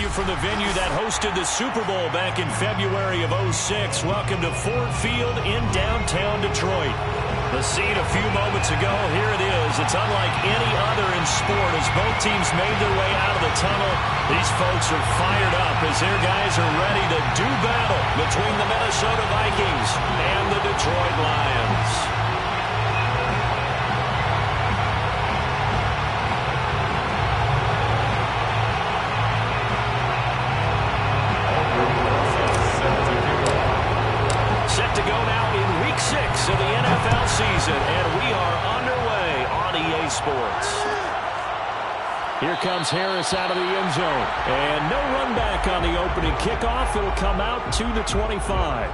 you from the venue that hosted the Super Bowl back in February of '06. Welcome to Ford Field in downtown Detroit. The scene a few moments ago, here it is. It's unlike any other in sport as both teams made their way out of the tunnel. These folks are fired up as their guys are ready to do battle between the Minnesota Vikings and the Detroit Lions. Of the NFL season, and we are underway on EA Sports. Here comes Harris out of the end zone, and no run back on the opening kickoff. It'll come out to the 25.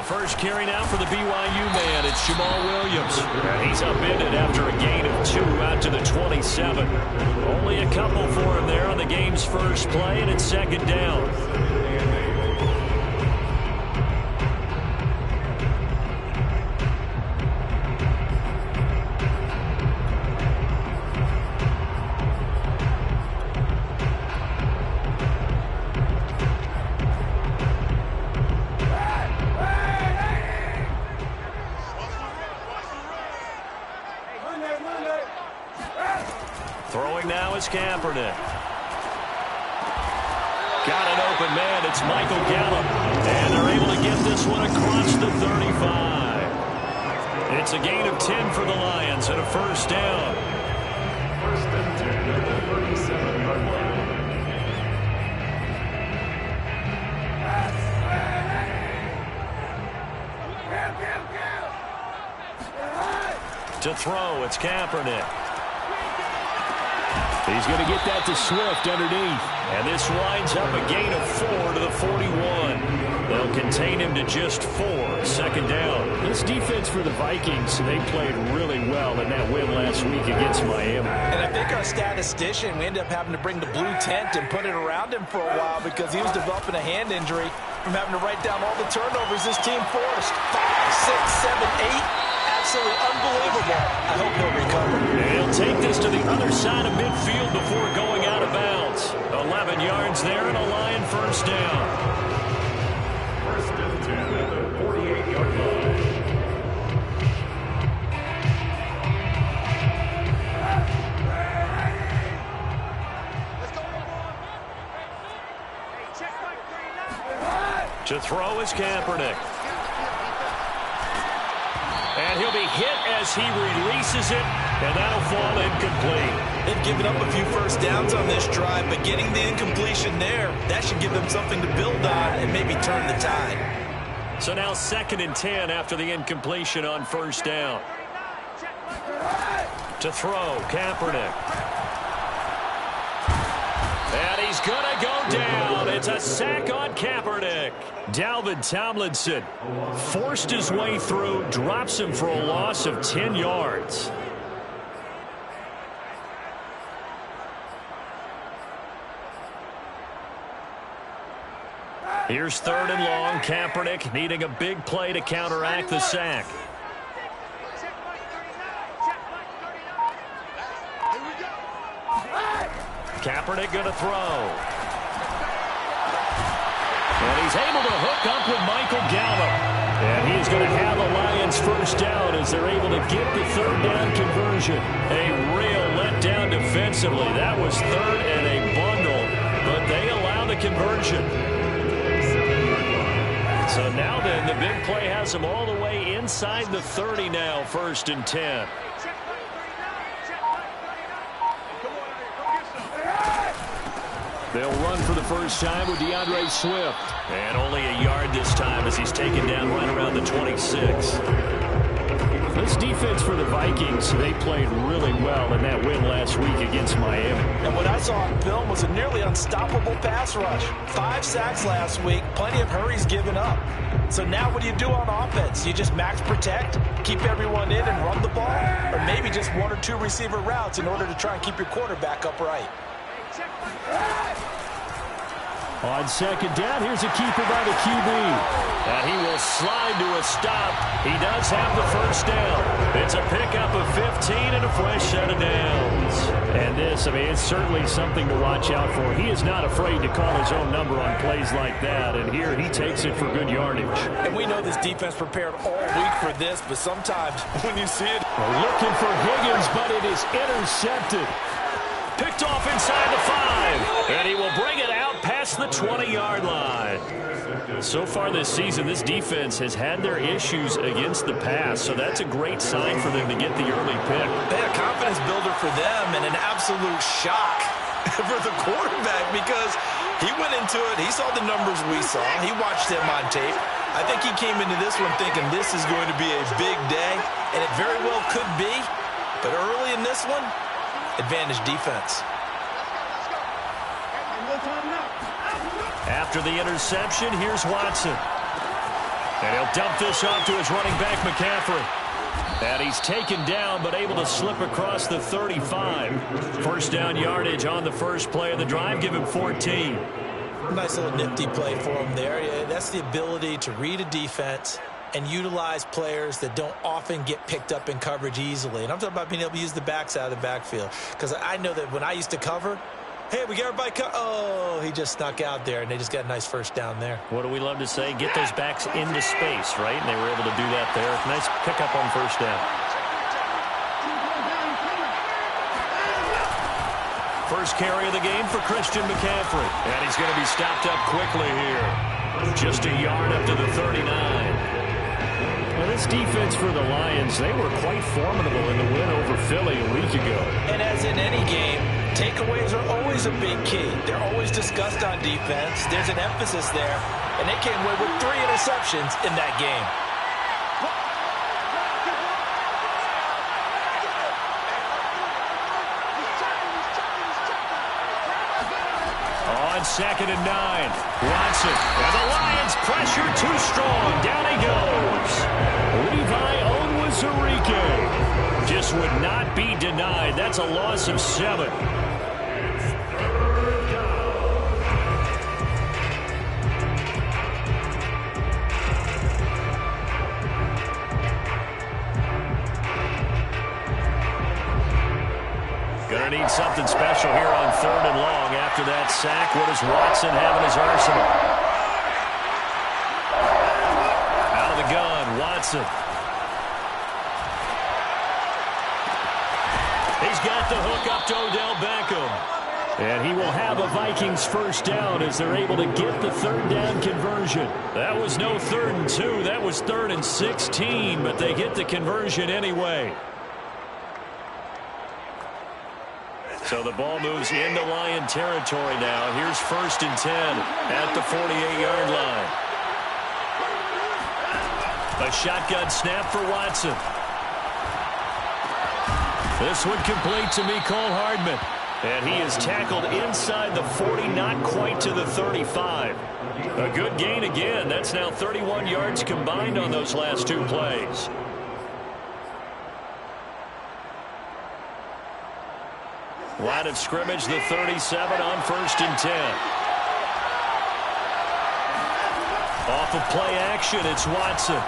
First carry now for the BYU man. It's Jamal Williams. And he's upended after a gain of 2 out to the 27. Only a couple for him there on the game's first play, and it's second down. Throwing now is Kaepernick. Got an open man. It's Michael Gallup. And they're able to get this one across the 35. It's a gain of 10 for the Lions and a first down. First and 10 at the 37-yard line. To throw, it's Kaepernick. He's going to get that to Swift underneath. And this winds up a gain of 4 to the 41. They'll contain him to just 4. Second down. This defense for the Vikings, they played really well in that win last week against Miami. And I think our statistician, we ended up having to bring the blue tent and put it around him for a while because he was developing a hand injury from having to write down all the turnovers this team forced. 5, 6, 7, 8. Absolutely unbelievable. I hope he'll recover. And he'll take this to the other side of midfield before going out of bounds. 11 yards there and a Lion first down. First and 10 at the 48-yard line. To throw is Kaepernick. And he'll be hit as he releases it, and that'll fall incomplete. They've given up a few first downs on this drive, but getting the incompletion there, that should give them something to build on and maybe turn the tide. So now 2nd and 10 after the incompletion on first down. To throw, Kaepernick. And he's going to go down. It's a sack on Kaepernick. Dalvin Tomlinson forced his way through, drops him for a loss of 10 yards. Here's 3rd and long. Kaepernick needing a big play to counteract the sack. Kaepernick going to throw. And he's able to hook up with Michael Gallup. And he's going to have a Lions first down as they're able to get the 3rd down conversion. A real letdown defensively. That was 3rd and a bundle, but they allow the conversion. So now then, the big play has them all the way inside the 30 now, 1st and 10. They'll run for the first time with DeAndre Swift. And only a yard this time as he's taken down right around the 26. This defense for the Vikings, they played really well in that win last week against Miami. And what I saw on film was a nearly unstoppable pass rush. 5 sacks last week, plenty of hurries given up. So now what do you do on offense? You just max protect, keep everyone in and run the ball? Or maybe just 1 or 2 receiver routes in order to try and keep your quarterback upright? On second down, here's a keeper by the QB. And he will slide to a stop. He does have the first down. It's a pickup of 15 and a fresh set of downs. And this, I mean, it's certainly something to watch out for. He is not afraid to call his own number on plays like that. And here he takes it for good yardage. And we know this defense prepared all week for this, but sometimes when you see it. We're looking for Higgins, but it is intercepted. Picked off inside the 5. And he will bring it out past the 20-yard line. So far this season, this defense has had their issues against the pass, so that's a great sign for them to get the early pick. They had a confidence builder for them and an absolute shock for the quarterback because he went into it. He saw the numbers we saw. He watched them on tape. I think he came into this one thinking this is going to be a big day, and it very well could be. But early in this one, advantage defense. After the interception, here's Watson. And he'll dump this off to his running back, McCaffrey. And he's taken down, but able to slip across the 35. First down yardage on the first play of the drive. Give him 14. Nice little nifty play for him there. Yeah, that's the ability to read a defense and utilize players that don't often get picked up in coverage easily. And I'm talking about being able to use the backs out of the backfield. Because I know that when I used to cover, hey, we got everybody oh, he just snuck out there, and they just got a nice first down there. What do we love to say? Get those backs into space, right? And they were able to do that there. Nice pickup on first down. First carry of the game for Christian McCaffrey. And he's going to be stopped up quickly here. Just a yard up to the 39. Well, this defense for the Lions, they were quite formidable in the win over Philly a week ago. And as in any game, takeaways are always a big key. They're always discussed on defense. There's an emphasis there. And they came away with 3 interceptions in that game. On 2nd and 9, Watson. And the Lions pressure too strong. Down he goes. Levi Onwuzurike just would not be denied. That's a loss of 7. Gonna need something special here on 3rd and long. After that sack, what does Watson have in his arsenal? Out of the gun, Watson. He's got the hook up to Odell Beckham. And he will have a Vikings first down as they're able to get the 3rd down conversion. That was no 3rd and 2. That was 3rd and 16, but they get the conversion anyway. So the ball moves into Lion territory now. Here's 1st and 10 at the 48-yard line. A shotgun snap for Watson. This one complete to Mecole Hardman. And he is tackled inside the 40, not quite to the 35. A good gain again. That's now 31 yards combined on those last 2 plays. Line of scrimmage, the 37 on 1st and 10. Off of play action, it's Watson.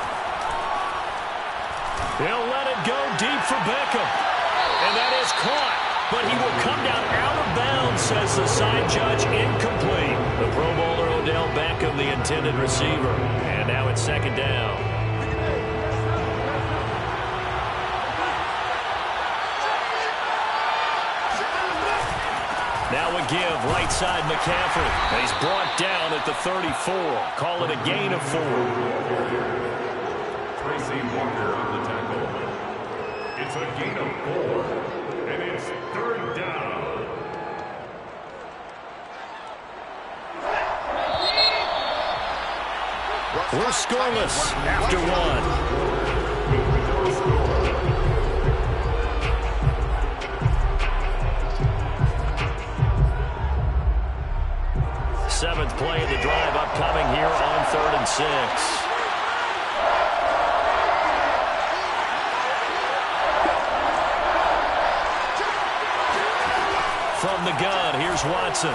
He'll let it go deep for Beckham. And that is caught. But he will come down out of bounds, says the side judge, incomplete. The Pro Bowler Odell Beckham, the intended receiver. And now it's 2nd down. Now a give, right side McCaffrey. And he's brought down at the 34. Call it a gain of 4. Tracy Walker on the tackle. It's a gain of 4. And it's 3rd down. We're scoreless after one. Seventh play of the drive upcoming here on 3rd and 6. From the gun, here's Watson.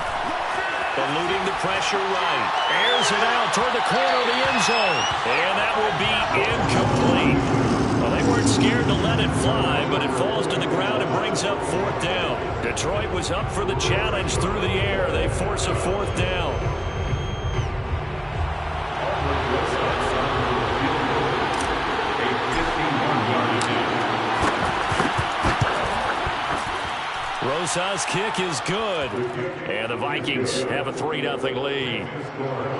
Eluding the pressure right. Airs it out toward the corner of the end zone. And that will be incomplete. Well, they weren't scared to let it fly, but it falls to the ground and brings up 4th down. Detroit was up for the challenge through the air. They force a 4th down. Rosa's kick is good. And the Vikings have a 3-0 lead.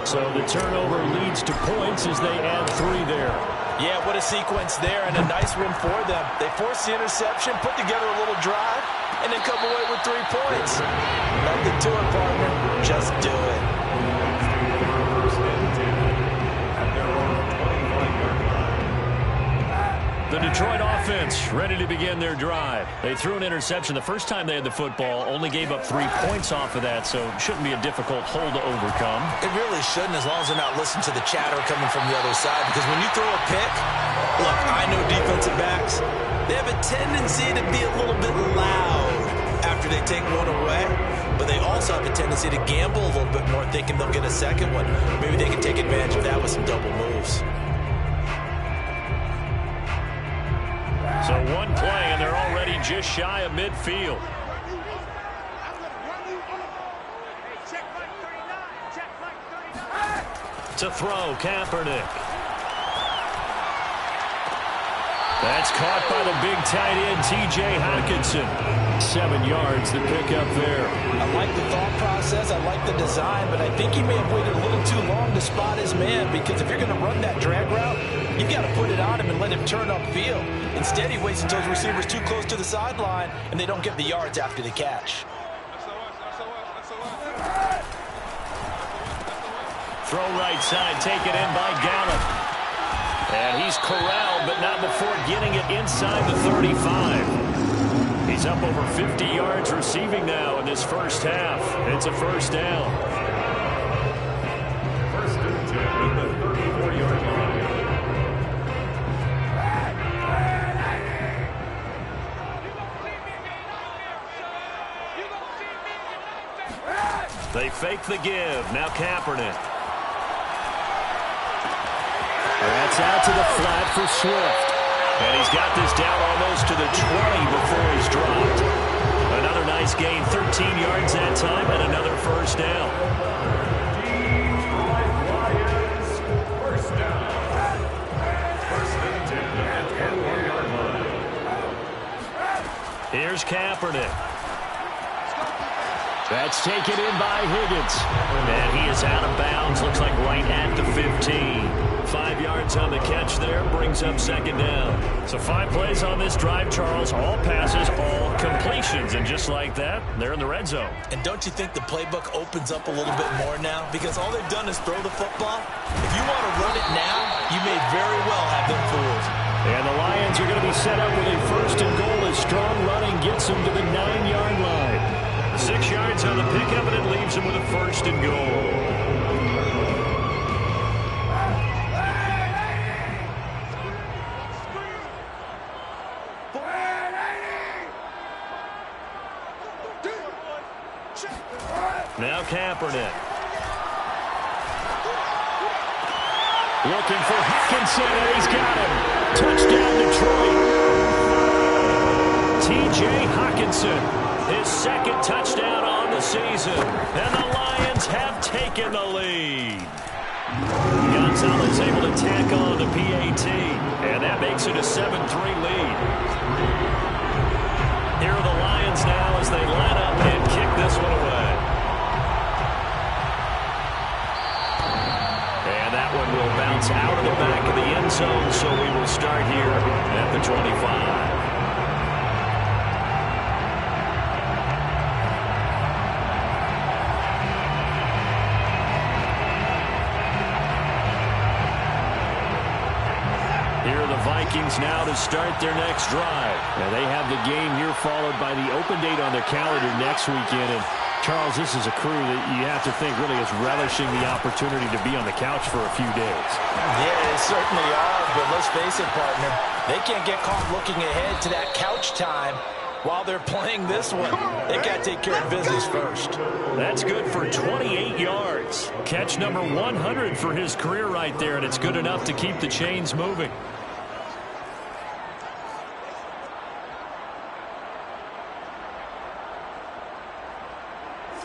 So the turnover leads to points as they add 3 there. Yeah, what a sequence there, and a nice win for them. They forced the interception, put together a little drive, and then come away with 3 points. Nothing to it, partner. Just do it. The Detroit offense ready to begin their drive. They threw an interception the first time they had the football, only gave up 3 points off of that, so it shouldn't be a difficult hole to overcome. It really shouldn't, as long as they're not listening to the chatter coming from the other side, because when you throw a pick, look, I know defensive backs, they have a tendency to be a little bit loud after they take one away, but they also have a tendency to gamble a little bit more, thinking they'll get a second one. Maybe they can take advantage of that with some double moves. So one play, and they're already just shy of midfield. To throw, Kaepernick. That's caught by the big tight end, T.J. Hockenson. 7 yards to pick up there. I like the thought process. I like the design, but I think he may have waited a little too long to spot his man, because if you're going to run that drag route, you've got to put it on him and let him turn upfield. Instead, he waits until his receiver's too close to the sideline, and they don't get the yards after the catch. Throw right side, taken in by Gallup. And he's corralled, but not before getting it inside the 35. He's up over 50 yards receiving now in this first half. It's a 1st down. 1st and 10 at the 34-yard line. They fake the give. Now Kaepernick. That's out to the flat for Swift. And he's got this down almost to the 20 before he's dropped. Another nice gain, 13 yards that time, and another 1st down. Lions, 1st down. 1st and 10 at the 1-yard line. Here's Kaepernick. That's taken in by Higgins. And he is out of bounds, looks like right at the 15. 5 yards on the catch there, brings up 2nd down. So 5 plays on this drive, Charles. All passes, all completions. And just like that, they're in the red zone. And don't you think the playbook opens up a little bit more now? Because all they've done is throw the football. If you want to run it now, you may very well have them fooled. And the Lions are going to be set up with a 1st and goal as strong running gets them to the 9-yard line. 6 yards on the pickup, and it leaves him with a 1st and goal. Now Kaepernick. Looking for Hockenson, and he's got him. Touchdown, Detroit. T.J. Hockenson, his 2nd touchdown on the season. And the Lions have taken the lead. Gonzalez able to tack on the PAT. And that makes it a 7-3 lead. Here are the Lions now as they line up and kick this one away. And that one will bounce out of the back of the end zone, so we will start here at the 25. Vikings now to start their next drive. Now they have the game here followed by the open date on their calendar next weekend. And Charles, this is a crew that you have to think really is relishing the opportunity to be on the couch for a few days. Yeah, they certainly are, but let's face it, partner. They can't get caught looking ahead to that couch time while they're playing this one. They got to take care of business first. That's good for 28 yards. Catch number 100 for his career right there, and it's good enough to keep the chains moving.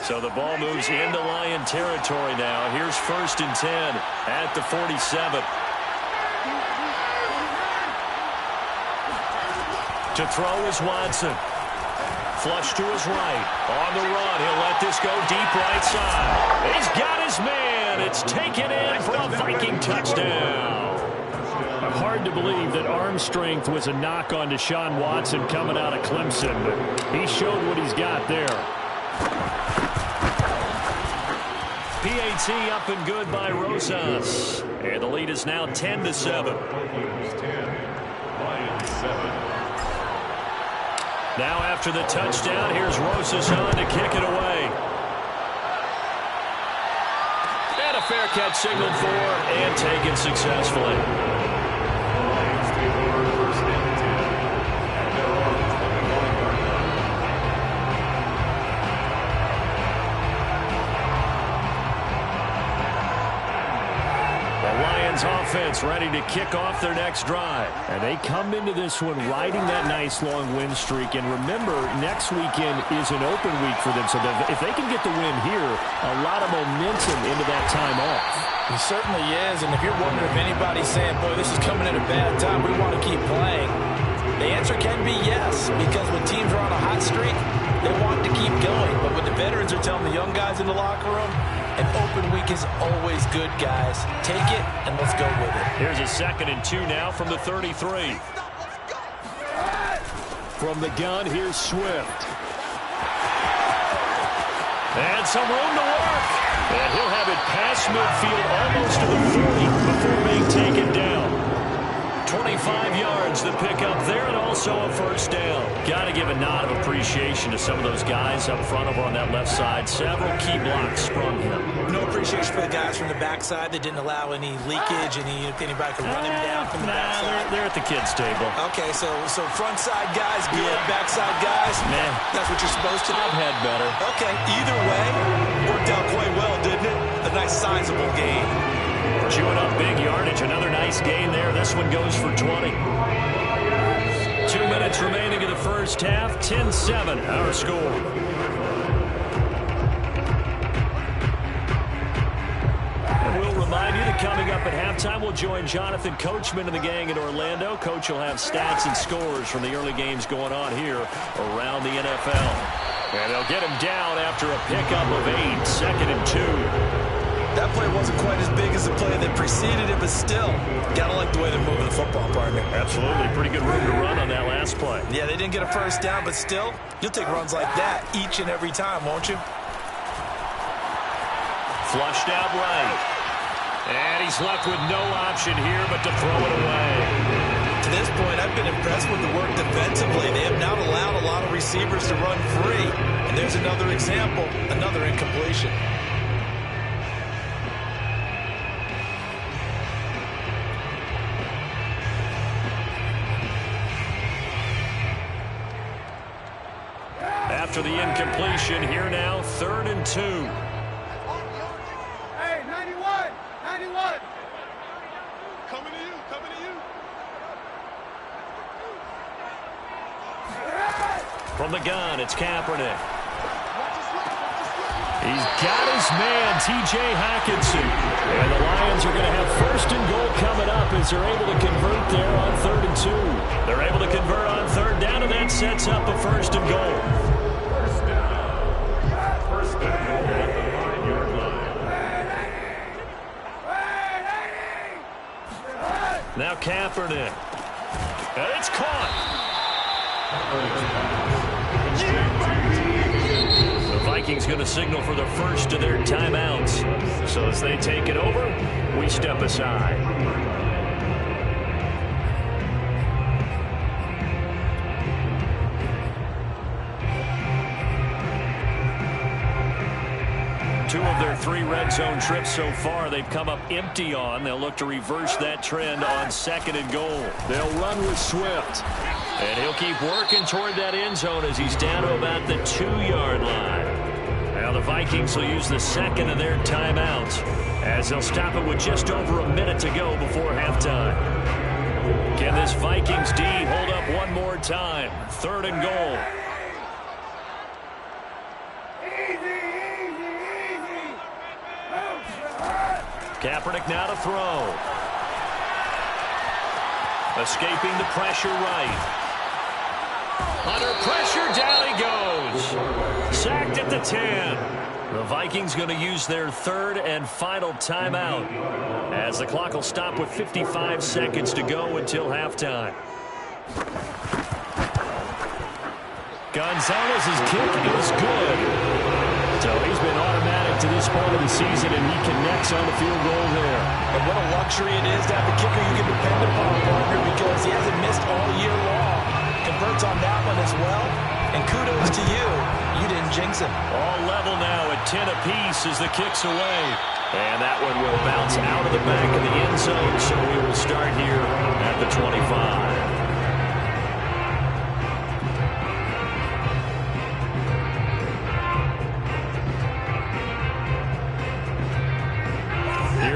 So the ball moves into Lion territory now. Here's 1st and 10 at the 47. To throw is Watson. Flush to his right. On the run. He'll let this go deep right side. He's got his man. It's taken in for a Viking touchdown. Hard to believe that arm strength was a knock on Deshaun Watson coming out of Clemson, but he showed what he's got there. PAT up and good by Rosas. And the lead is now 10-7. Now after the touchdown, here's Rosas on to kick it away. And a fair catch signaled for and taken successfully. Offense ready to kick off their next drive. And they come into this one riding that nice long win streak. And remember, next weekend is an open week for them. So if they can get the win here, a lot of momentum into that time off. He certainly is. And if you're wondering if anybody's saying, boy, this is coming at a bad time, we want to keep playing, the answer can be yes. Because when teams are on a hot streak, they want to keep going. But when the veterans are telling the young guys in the locker room, an open week is always good, guys. Take it, and let's go with it. Here's a 2nd and 2 now from the 33. From the gun, here's Swift. And some room to work. And he'll have it past midfield almost to the 40 before being taken down. 25 yards the pickup there, and also a 1st down. Got to give a nod of appreciation to some of those guys up front over on that left side. Several key blocks from him. No appreciation for the guys from the backside that didn't allow any leakage, anybody could run him down from the backside. They're at the kids' table. Okay, so front side guys good, backside guys, man, that's what you're supposed to do. I've had better. Okay, either way, worked out quite well, didn't it? A nice sizable gain. Chewing up big yardage. Another nice gain there. This one goes for 20. 2 minutes remaining in the first half. 10-7 our score. And we'll remind you that coming up at halftime, we'll join Jonathan Coachman and the gang in Orlando. Coach will have stats and scores from the early games going on here around the NFL. And they'll get him down after a pickup of 8. 2nd and 2. That play wasn't quite as big as the play that preceded it, but still, gotta like the way they're moving the football, partner. Absolutely. Pretty good room to run on that last play. Yeah, they didn't get a 1st down, but still, you'll take runs like that each and every time, won't you? Flushed out right. And he's left with no option here but to throw it away. To this point, I've been impressed with the work defensively. They have not allowed a lot of receivers to run free. And there's another example, another incompletion. After the incompletion, here now, 3rd and 2. Hey, 91! Coming to you! From the gun, it's Kaepernick. He's got his man, T.J. Hockenson. And the Lions are going to have 1st and goal coming up as they're able to convert there on 3rd and 2. They're able to convert on 3rd down, and that sets up a 1st and goal. First down at the 5-yard line. Now Kaepernick. And it's caught. The Vikings going to signal for the first of their timeouts. So as they take it over, we step aside. their 3 red zone trips so far, they've come up empty on. They'll look to reverse that trend on 2nd and goal. They'll run with Swift. And he'll keep working toward that end zone as he's down to about the 2-yard line. Now the Vikings will use the 2nd of their timeouts as they'll stop it with just over a minute to go before halftime. Can this Vikings D hold up one more time? 3rd and goal. Kaepernick now to throw. Escaping the pressure right. Under pressure, down he goes. Sacked at the 10. The Vikings going to use their 3rd and final timeout as the clock will stop with 55 seconds to go until halftime. Gonzalez's kick is good. So he's been automatic to this point of the season, and he connects on the field goal there. And what a luxury it is to have a kicker you can depend upon, partner, because he hasn't missed all year long. Converts on that one as well. And kudos to you. You didn't jinx him. All level now at 10 apiece as the kick's away. And that one will bounce out of the back of the end zone, so we will start here at the 25.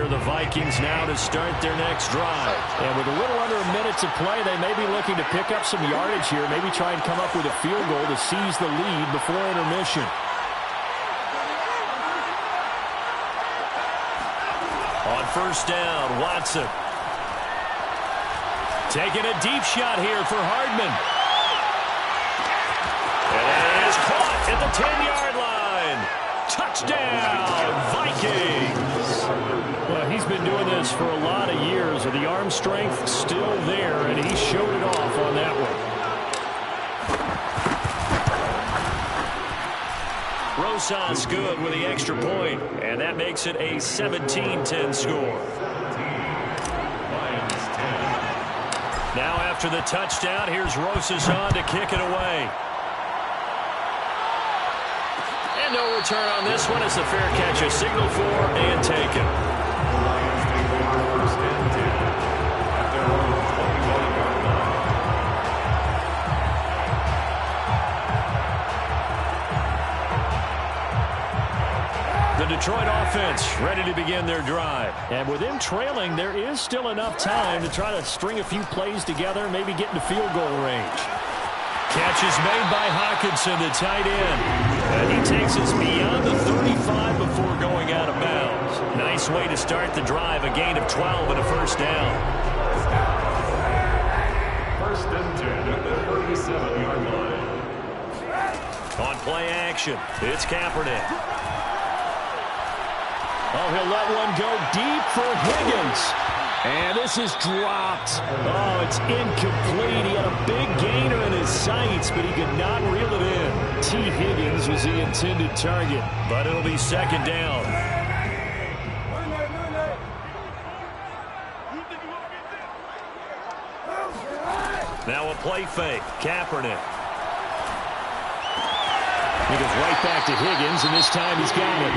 The Vikings now to start their next drive. And with a little under a minute to play, they may be looking to pick up some yardage here, maybe try and come up with a field goal to seize the lead before intermission. On 1st down, Watson. Taking a deep shot here for Hardman. And it is caught at the 10-yard line. Touchdown, Vikings. Well, he's been doing this for a lot of years, and the arm strength still there, and he showed it off on that one. Rosas good with the extra point, and that makes it a 17-10 score. Now after the touchdown, here's Rosas on to kick it away. And no return on this one as the fair catch is signaled for and taken. The Detroit offense ready to begin their drive. And with them trailing, there is still enough time to try to string a few plays together, maybe get into field goal range. Catch is made by Hawkinson, the tight end. And he takes us beyond the 35 before going out of bounds. Nice way to start the drive, a gain of 12 and a 1st down. 1st and 10 at the 37-yard line. On play action, it's Kaepernick. Oh, he'll let one go deep for Higgins. And this is dropped. Oh, it's incomplete. He had a big gainer in his sights, but he could not reel it in. T. Higgins was the intended target. But it'll be 2nd down. Now a play fake. Kaepernick. He goes right back to Higgins, and this time he's got it.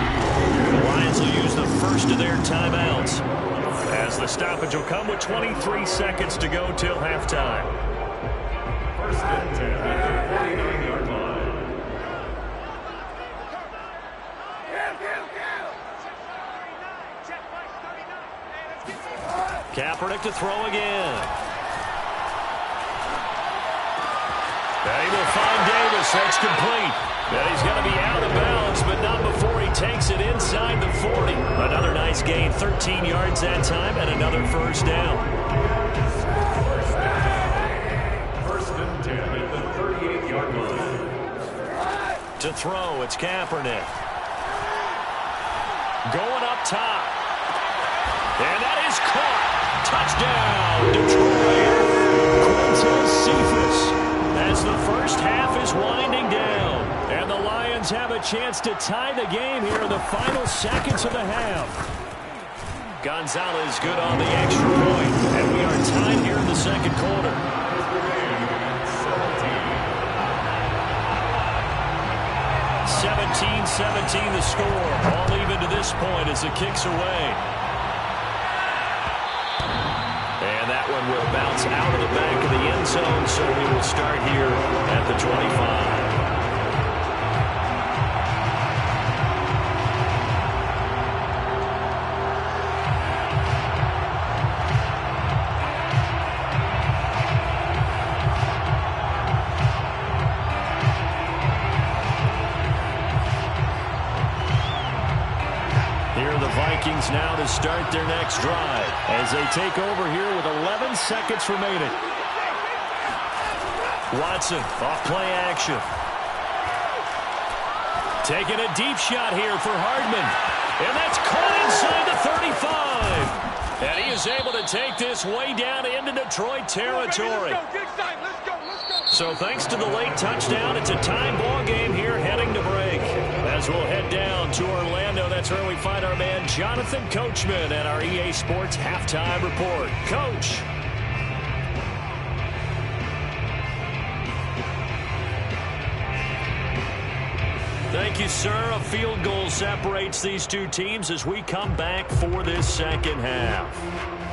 The Lions will use the 1st of their timeouts as the stoppage will come with 23 seconds to go till halftime. 1st and 10 at the 49-yard line. Kaepernick to throw again. And he will find Davis. That's complete. And he's going to be out of bounds, but not before he takes it inside the 40. Another nice gain, 13 yards that time, and another 1st down. 1st and 10 at the 38-yard line. To throw, it's Kaepernick. Going up top. And that is caught. Touchdown, Detroit. Quintez Cephas. As the 1st half is winding down. And the Lions have a chance to tie the game here in the final seconds of the half. Gonzalez good on the extra point. And we are tied here in the 2nd quarter. 17-17 17 the score. All even to this point as the kick's away. And that one will bounce out of the back of the end zone, so he will start here at the 25. Vikings now to start their next drive as they take over here with 11 seconds remaining. Watson off play action. Taking a deep shot here for Hardman. And that's caught inside the 35. And he is able to take this way down into Detroit territory. So thanks to the late touchdown, it's a tie ball game here heading to break. As we'll head down to Orlando, that's where we find our man Jonathan Coachman at our EA Sports Halftime Report. Coach. Thank you, sir. A field goal separates these two teams as we come back for this second half.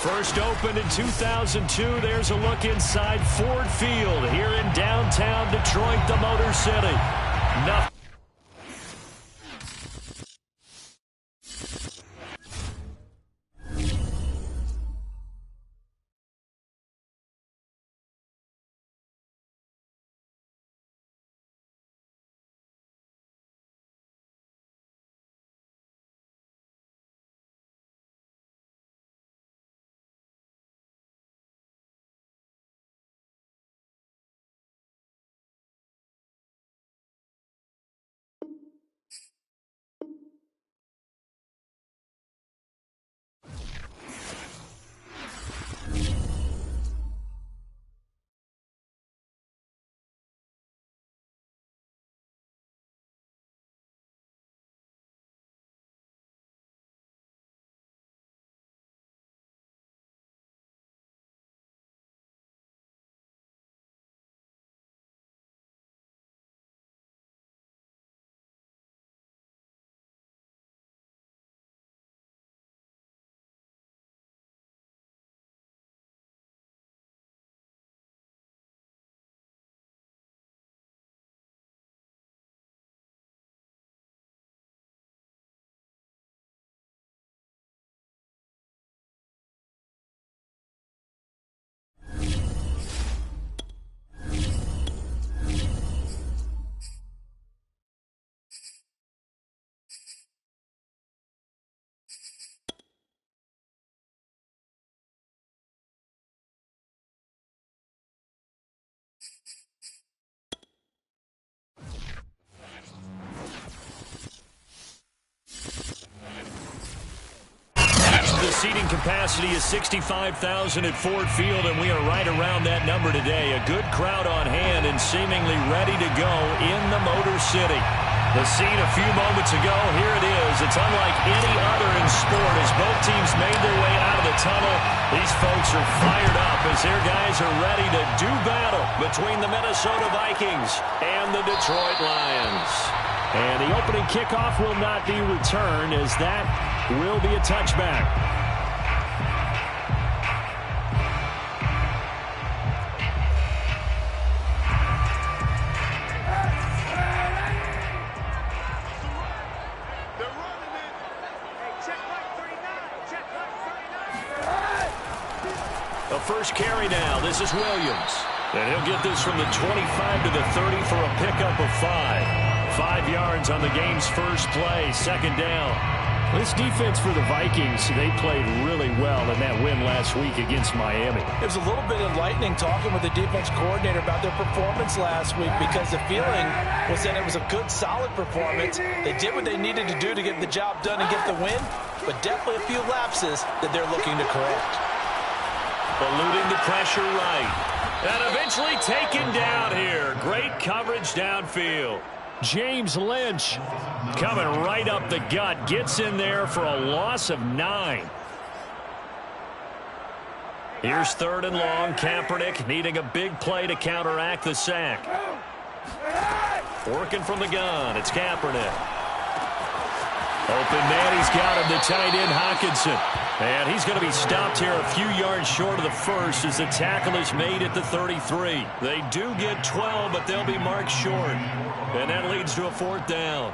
First opened in 2002. There's a look inside Ford Field here in downtown Detroit, the Motor City. Nothing. The seating capacity is 65,000 at Ford Field, and we are right around that number today. A good crowd on hand and seemingly ready to go in the Motor City. The scene a few moments ago, here it is. It's unlike any other in sport as both teams made their way out of the tunnel. These folks are fired up as their guys are ready to do battle between the Minnesota Vikings and the Detroit Lions. And the opening kickoff will not be returned as that will be a touchback. A first carry now. This is Williams. And he'll get this from the 25 to the 30 for a pickup of 5. 5 yards on the game's first play, second down. This defense for the Vikings, they played really well in that win last week against Miami. It was a little bit enlightening talking with the defense coordinator about their performance last week because the feeling was that it was a good, solid performance. They did what they needed to do to get the job done and get the win, but definitely a few lapses that they're looking to correct. Eluding the pressure right. And eventually taken down here. Great coverage downfield. James Lynch coming right up the gut. Gets in there for a loss of 9. Here's third and long. Kaepernick needing a big play to counteract the sack. Working from the gun. It's Kaepernick. Open man. He's got him. The tight end, Hockenson. And he's going to be stopped here a few yards short of the first as the tackle is made at the 33. They do get 12, but they'll be marked short. And that leads to a fourth down.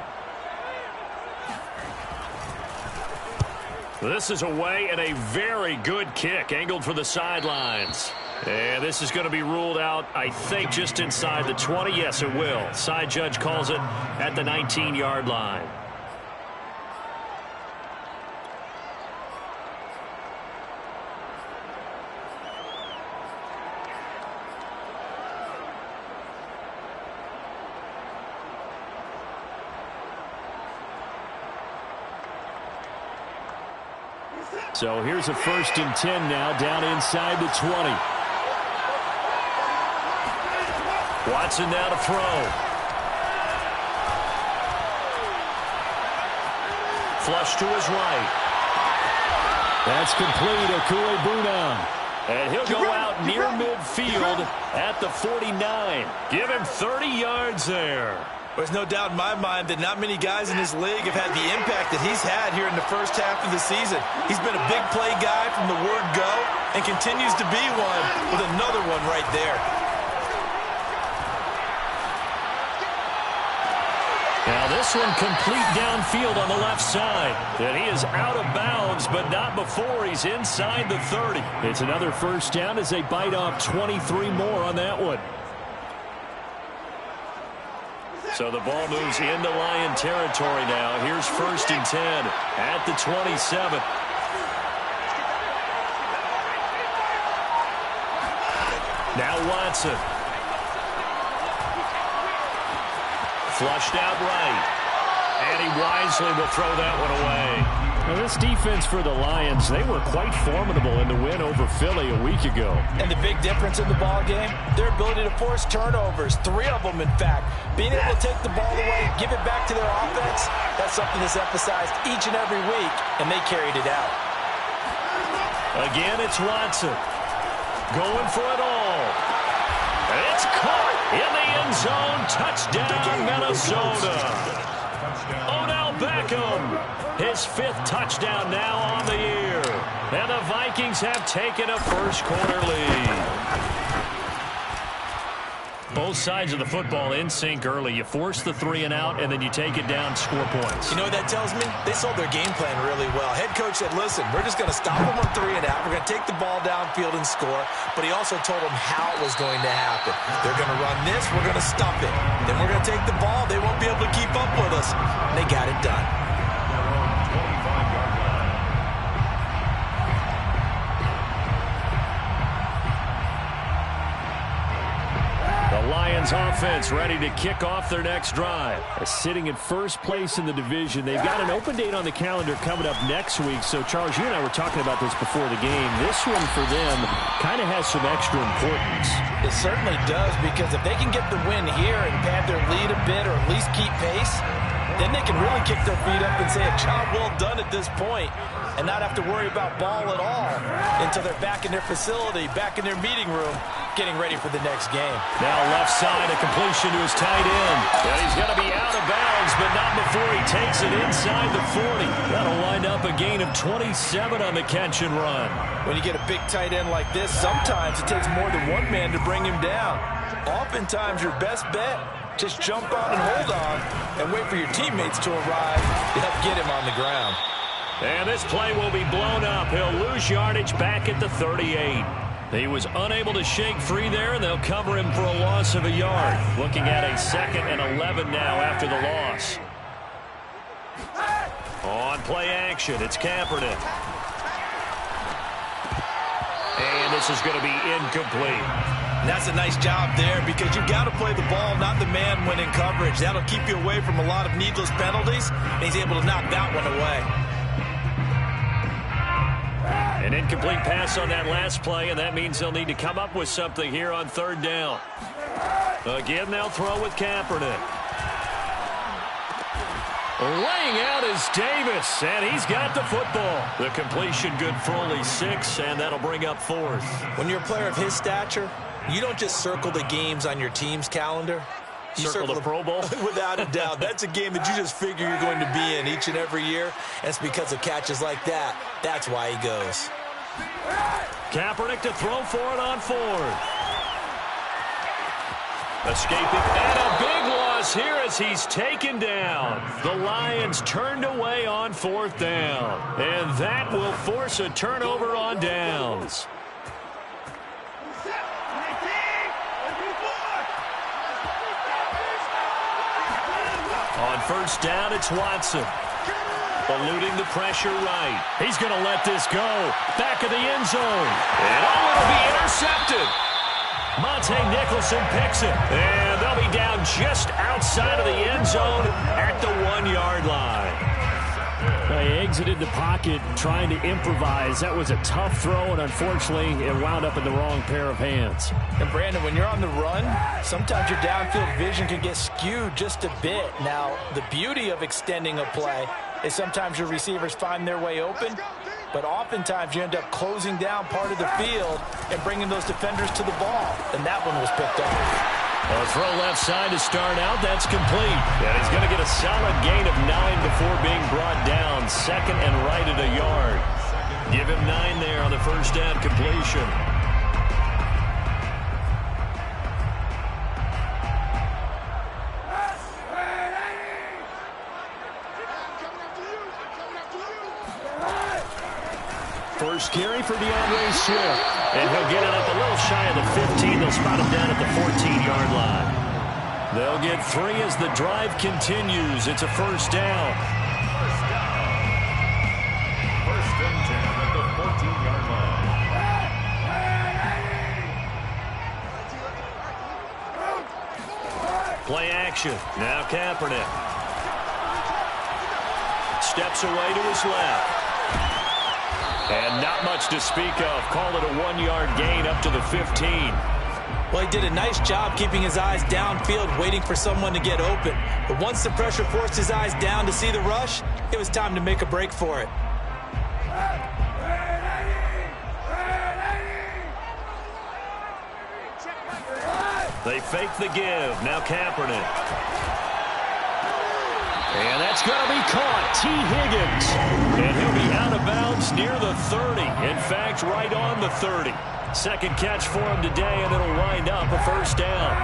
This is away and a very good kick angled for the sidelines. And this is going to be ruled out, I think, just inside the 20. Yes, it will. Side judge calls it at the 19-yard line. So here's a 1st and 10 now, down inside the 20. Watson now to throw. Flush to his right. That's complete. Hcoak. And he'll go out near midfield at the 49. Give him 30 yards there. There's no doubt in my mind that not many guys in this league have had the impact that he's had here in the first half of the season. He's been a big play guy from the word go and continues to be one with another one right there. Now this one complete downfield on the left side. And he is out of bounds, but not before he's inside the 30. It's another first down as they bite off 23 more on that one. So the ball moves into Lion territory now. Here's 1st and 10 at the 27. Now Watson. Flushed out right. And he wisely will throw that one away. Now this defense for the Lions, they were quite formidable in the win over Philly a week ago. And the big difference in the ball game, their ability to force turnovers, 3 of them in fact. Being able to take the ball away, give it back to their offense, that's something that's emphasized each and every week, and they carried it out. Again, it's Watson. Going for it all. It's caught in the end zone. Touchdown, Minnesota. Odell Beckham, his 5th touchdown now on the year. And the Vikings have taken a first-quarter lead. Both sides of the football in sync early. You force the 3 and out, and then you take it down, score points. You know what that tells me? They sold their game plan really well. Head coach said, listen, we're just going to stop them on 3 and out. We're going to take the ball downfield and score. But he also told them how it was going to happen. They're going to run this. We're going to stop it. Then we're going to take the ball. They won't be able to keep up with us. And they got it done. Lions offense ready to kick off their next drive. Sitting in first place in the division. They've got an open date on the calendar coming up next week. So, Charles, you and I were talking about this before the game. This one for them kind of has some extra importance. It certainly does, because if they can get the win here and pad their lead a bit or at least keep pace, then they can really kick their feet up and say a job well done at this point and not have to worry about ball at all until they're back in their facility, back in their meeting room, getting ready for the next game. Now left side, a completion to his tight end. And he's going to be out of bounds, but not before he takes it inside the 40. That'll wind up a gain of 27 on the catch and run. When you get a big tight end like this, sometimes it takes more than one man to bring him down. Oftentimes, your best bet, just jump on and hold on and wait for your teammates to arrive to help get him on the ground. And this play will be blown up. He'll lose yardage back at the 38. He was unable to shake free there, and they'll cover him for a loss of a yard. Looking at a 2nd and 11 now after the loss. On play action, it's Kaepernick. And this is going to be incomplete. That's a nice job there, because you've got to play the ball, not the man when in coverage. That'll keep you away from a lot of needless penalties, and he's able to knock that one away. An incomplete pass on that last play, and that means they'll need to come up with something here on 3rd down. Again, they'll throw with Kaepernick. Laying out is Davis, and he's got the football. The completion good for only 6, and that'll bring up 4th. When you're a player of his stature, you don't just circle the games on your team's calendar. You circle the Pro Bowl? Without a doubt. That's a game that you just figure you're going to be in each and every year. And it's because of catches like that. That's why he goes. Kaepernick to throw for it on 4th. Escaping, and a big loss here as he's taken down. The Lions turned away on 4th down. And that will force a turnover on downs. On 1st down, it's Watson. Eluding the pressure right. He's going to let this go. Back of the end zone. And it'll be intercepted. Monte Nicholson picks it. And they'll be down just outside of the end zone at the 1-yard line. He exited the pocket trying to improvise. That was a tough throw, and unfortunately, it wound up in the wrong pair of hands. And, Brandon, when you're on the run, sometimes your downfield vision can get skewed just a bit. Now, the beauty of extending a play is sometimes your receivers find their way open, but oftentimes you end up closing down part of the field and bringing those defenders to the ball. And that one was picked off. A throw left side to start out. That's complete. And he's going to get a solid gain of 9 before being brought down. Second and right at a yard. Give him 9 there on the first down completion. First carry for DeAndre Swift. And he'll get it up a little shy of the 15. They'll spot him down at the 14-yard line. They'll get 3 as the drive continues. It's a first down. First and 10 at the 14-yard line. Play action. Now Kaepernick. Steps away to his left. And not much to speak of. Call it a 1-yard gain up to the 15. Well, he did a nice job keeping his eyes downfield, waiting for someone to get open. But once the pressure forced his eyes down to see the rush, it was time to make a break for it. They fake the give. Now Kaepernick. And that's going to be caught. T. Higgins. And he'll be out of bounds near the 30. In fact, right on the 30. Second catch for him today, and it'll wind up a first down.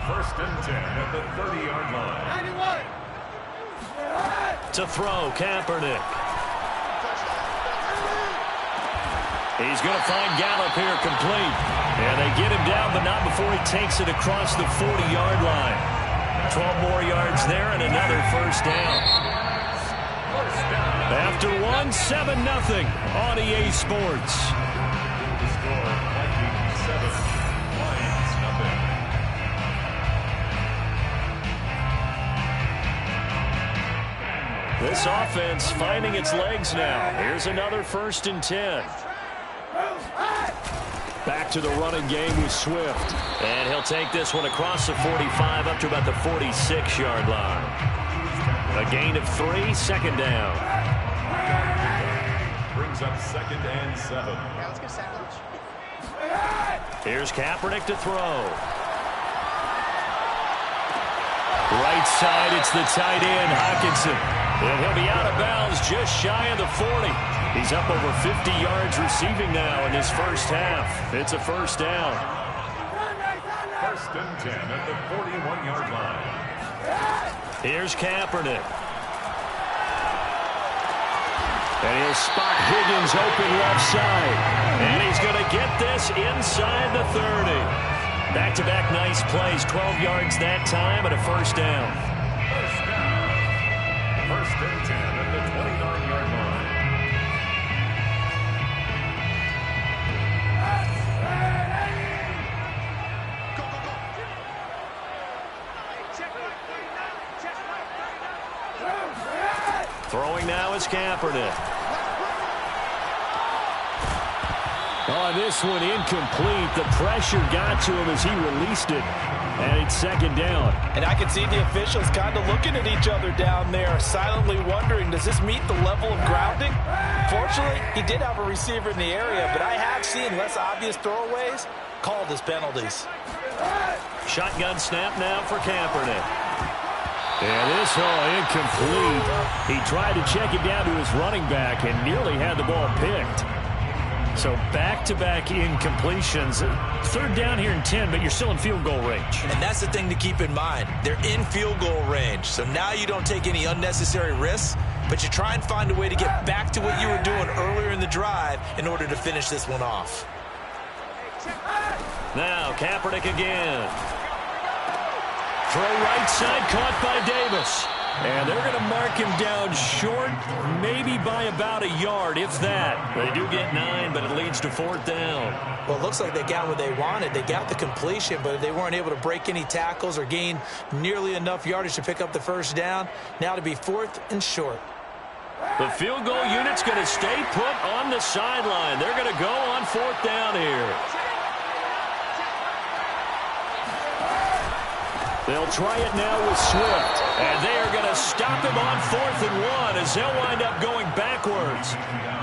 First and 10 at the 30-yard line. 91. To throw, Kaepernick. He's going to find Gallup here complete. And they get him down, but not before he takes it across the 40-yard line. 12 more yards there and another first down. After one, 7-0 on EA Sports. The score, Vikings 7, Lions nothing. This offense finding its legs now. Here's another first and 10. Back to the running game with Swift. And he'll take this one across the 45 up to about the 46-yard line. A gain of 3, second down. Brings up second and 7. Here's Kaepernick to throw. Right side, it's the tight end, Hockenson. And he'll be out of bounds just shy of the 40. He's up over 50 yards receiving now in this first half. It's a first down. First and 10 at the 41-yard line. Here's Kaepernick. And he'll spot Higgins open left side. And he's going to get this inside the 30. Back-to-back nice plays, 12 yards that time and a first down. First down. First and 10 at the 29-yard line. Throwing now is Kaepernick. On this one, incomplete. The pressure got to him as he released it. And it's second down. And I can see the officials kind of looking at each other down there, silently wondering, does this meet the level of grounding? Fortunately, he did have a receiver in the area, but I have seen less obvious throwaways called as penalties. Shotgun snap now for Kaepernick. And this incomplete. He tried to check it down to his running back and nearly had the ball picked. So back-to-back incompletions. Third down here in 10, but you're still in field goal range. And that's the thing to keep in mind. They're in field goal range. So now you don't take any unnecessary risks, but you try and find a way to get back to what you were doing earlier in the drive in order to finish this one off. Now Kaepernick again. Throw right side, caught by Davis. And they're going to mark him down short, maybe by about a yard, if that. They do get 9, but it leads to fourth down. Well, it looks like they got what they wanted. They got the completion, but they weren't able to break any tackles or gain nearly enough yardage to pick up the first down. Now to be fourth and short. The field goal unit's going to stay put on the sideline. They're going to go on fourth down here. They'll try it now with Swift. And they are going to stop him on 4th and 1 as they'll wind up going backwards.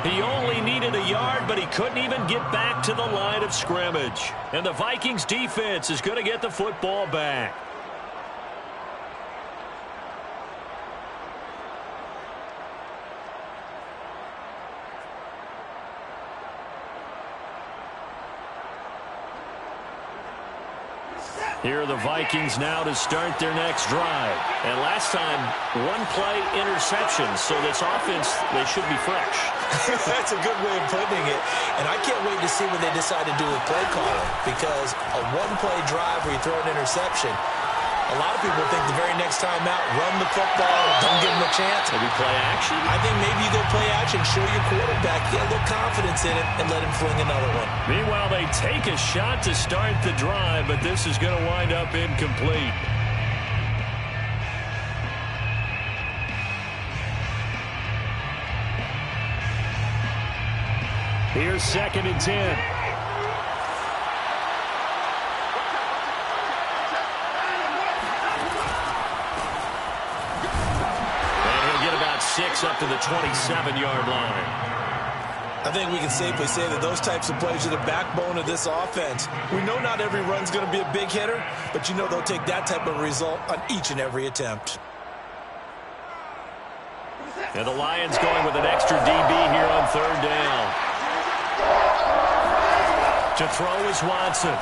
He only needed a yard, but he couldn't even get back to the line of scrimmage. And the Vikings defense is going to get the football back. Here are the Vikings now to start their next drive. And last time, one-play interception. So this offense, they should be fresh. That's a good way of putting it. And I can't wait to see what they decide to do with play calling. Because a one-play drive where you throw an interception, a lot of people think the very next time out, run the football, don't give them a chance. Maybe play action? I think maybe you go play action, show your quarterback, get a little confidence in it, and let him fling another one. Meanwhile, they take a shot to start the drive, but this is going to wind up incomplete. Here's 2nd and 10. Up to the 27-yard line. I think we can safely say that those types of plays are the backbone of this offense. We know not every run's going to be a big hitter, but you know they'll take that type of result on each and every attempt. And the Lions going with an extra DB here on 3rd down. To throw is Watson.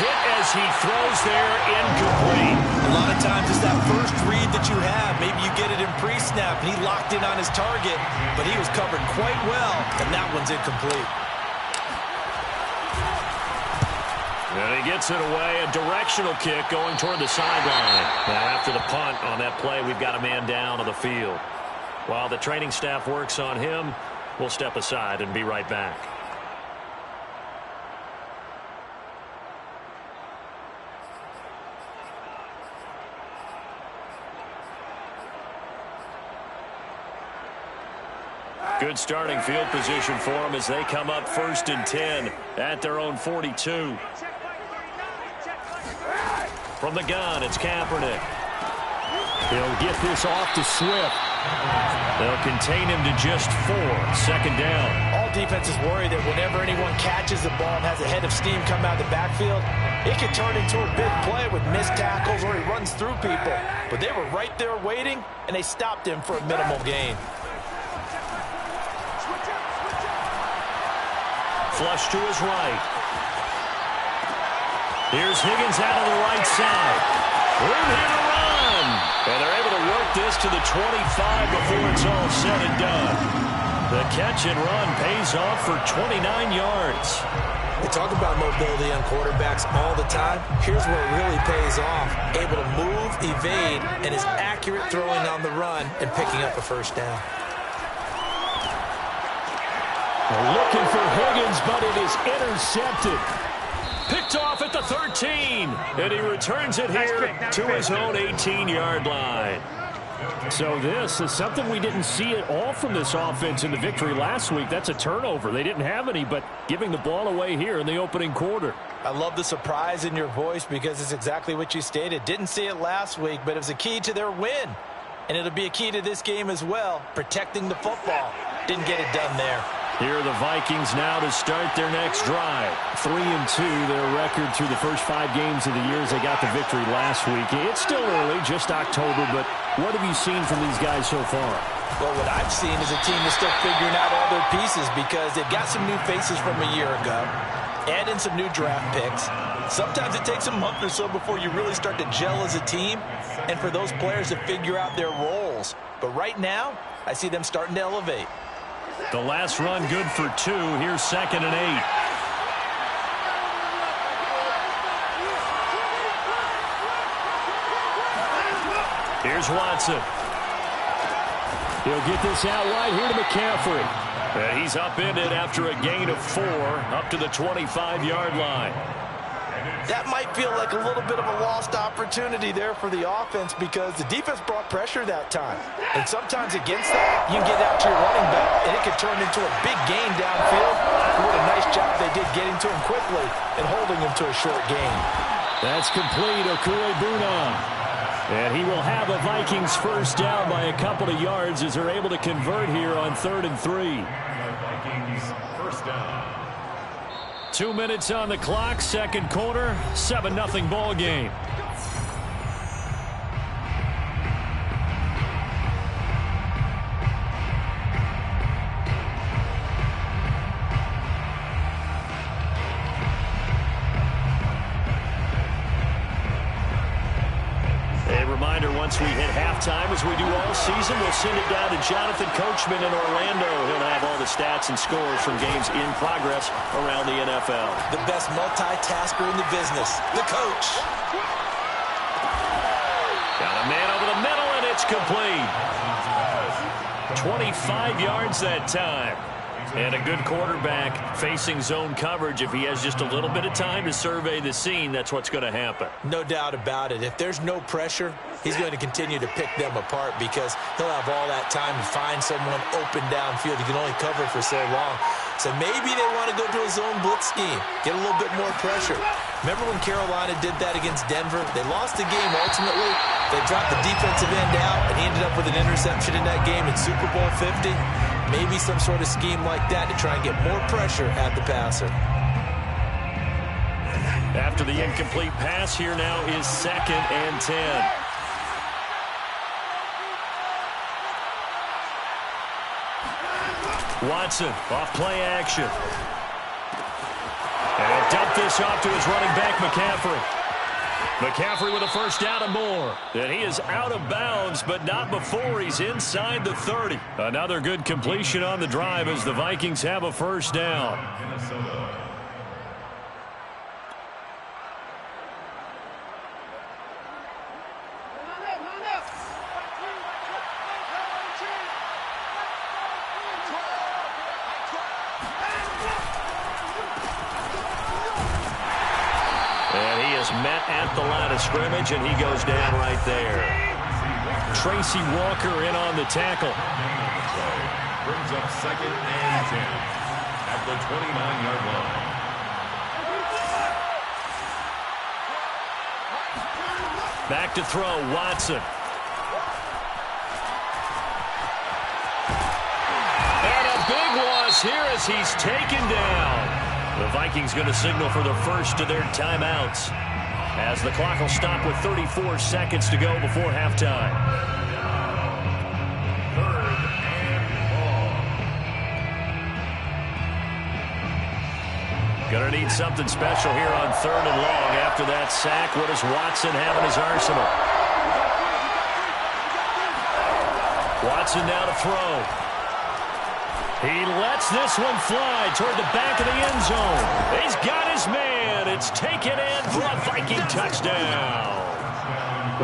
Hit as he throws there, incomplete. A lot of times it's that first read that you have. Maybe you get it in pre-snap, and he locked in on his target, but he was covered quite well, and that one's incomplete. And he gets it away, a directional kick going toward the sideline. Now after the punt on that play, we've got a man down on the field. While the training staff works on him, we'll step aside and be right back. Good starting field position for them as they come up 1st and 10 at their own 42. From the gun, it's Kaepernick. He'll get this off to Swift. They'll contain him to just 4. 2nd down. All defenses worry that whenever anyone catches the ball and has a head of steam come out of the backfield, it could turn into a big play with missed tackles or he runs through people. But they were right there waiting, and they stopped him for a minimal gain. Flush to his right. Here's Higgins out of the right side. Room here to run. And they're able to work this to the 25 before it's all said and done. The catch and run pays off for 29 yards. We talk about mobility on quarterbacks all the time. Here's where it really pays off. Able to move, evade, and is accurate throwing on the run and picking up a 1st down. Looking for Higgins, but it is intercepted. Picked off at the 13. And he returns it here to his own 18-yard line. So this is something we didn't see at all from this offense in the victory last week. That's a turnover. They didn't have any, but giving the ball away here in the opening quarter. I love the surprise in your voice because it's exactly what you stated. Didn't see it last week, but it was a key to their win. And it'll be a key to this game as well, protecting the football. Didn't get it done there. Here are the Vikings now to start their next drive. 3-2, their record through the first 5 games of the year as they got the victory last week. It's still early, just October, but what have you seen from these guys so far? Well, what I've seen is a team that's still figuring out all their pieces because they've got some new faces from a year ago, add in some new draft picks. Sometimes it takes a month or so before you really start to gel as a team and for those players to figure out their roles. But right now, I see them starting to elevate. The last run good for 2. Here's 2nd and 8. Here's Watson. He'll get this out wide here to McCaffrey. And he's upended after a gain of 4 up to the 25-yard line. That might feel like a little bit of a lost opportunity there for the offense because the defense brought pressure that time. And sometimes against that, you can get out to your running back, and it could turn into a big gain downfield. What a nice job they did getting to him quickly and holding him to a short gain. That's complete, Okue-Buna. And he will have a Vikings first down by a couple of yards as they're able to convert here on 3rd and 3. Vikings first down. 2 minutes on the clock, second quarter, 7-0 ball game. Once we hit halftime, as we do all season, we'll send it down to Jonathan Coachman in Orlando. He'll have all the stats and scores from games in progress around the NFL. The best multitasker in the business, the coach. Got a man over the middle, and it's complete. 25 yards that time. And a good quarterback facing zone coverage. If he has just a little bit of time to survey the scene, that's what's going to happen. No doubt about it. If there's no pressure, he's going to continue to pick them apart because he'll have all that time to find someone open downfield. He can only cover for so long. So maybe they want to go to a zone blitz scheme, get a little bit more pressure. Remember when Carolina did that against Denver? They lost the game ultimately. They dropped the defensive end out, and he ended up with an interception in that game in Super Bowl 50. Maybe some sort of scheme like that to try and get more pressure at the passer. After the incomplete pass, here now is 2nd and 10. Watson off play action. And he'll dump this off to his running back, McCaffrey. McCaffrey with a first down and more. And he is out of bounds, but not before he's inside the 30. Another good completion on the drive as the Vikings have a first down. Met at the line of scrimmage, and he goes down right there. Tracy Walker in on the tackle. Brings up 2nd and 10 at the 29-yard line. Back to throw, Watson. And a big loss here as he's taken down. The Vikings going to signal for the first of their timeouts, as the clock will stop with 34 seconds to go before halftime. 3rd and long. Gonna need something special here on 3rd and long. After that sack, what does Watson have in his arsenal? Watson now to throw. He lets this one fly toward the back of the end zone. He's got his man. It's taken in for a Viking touchdown.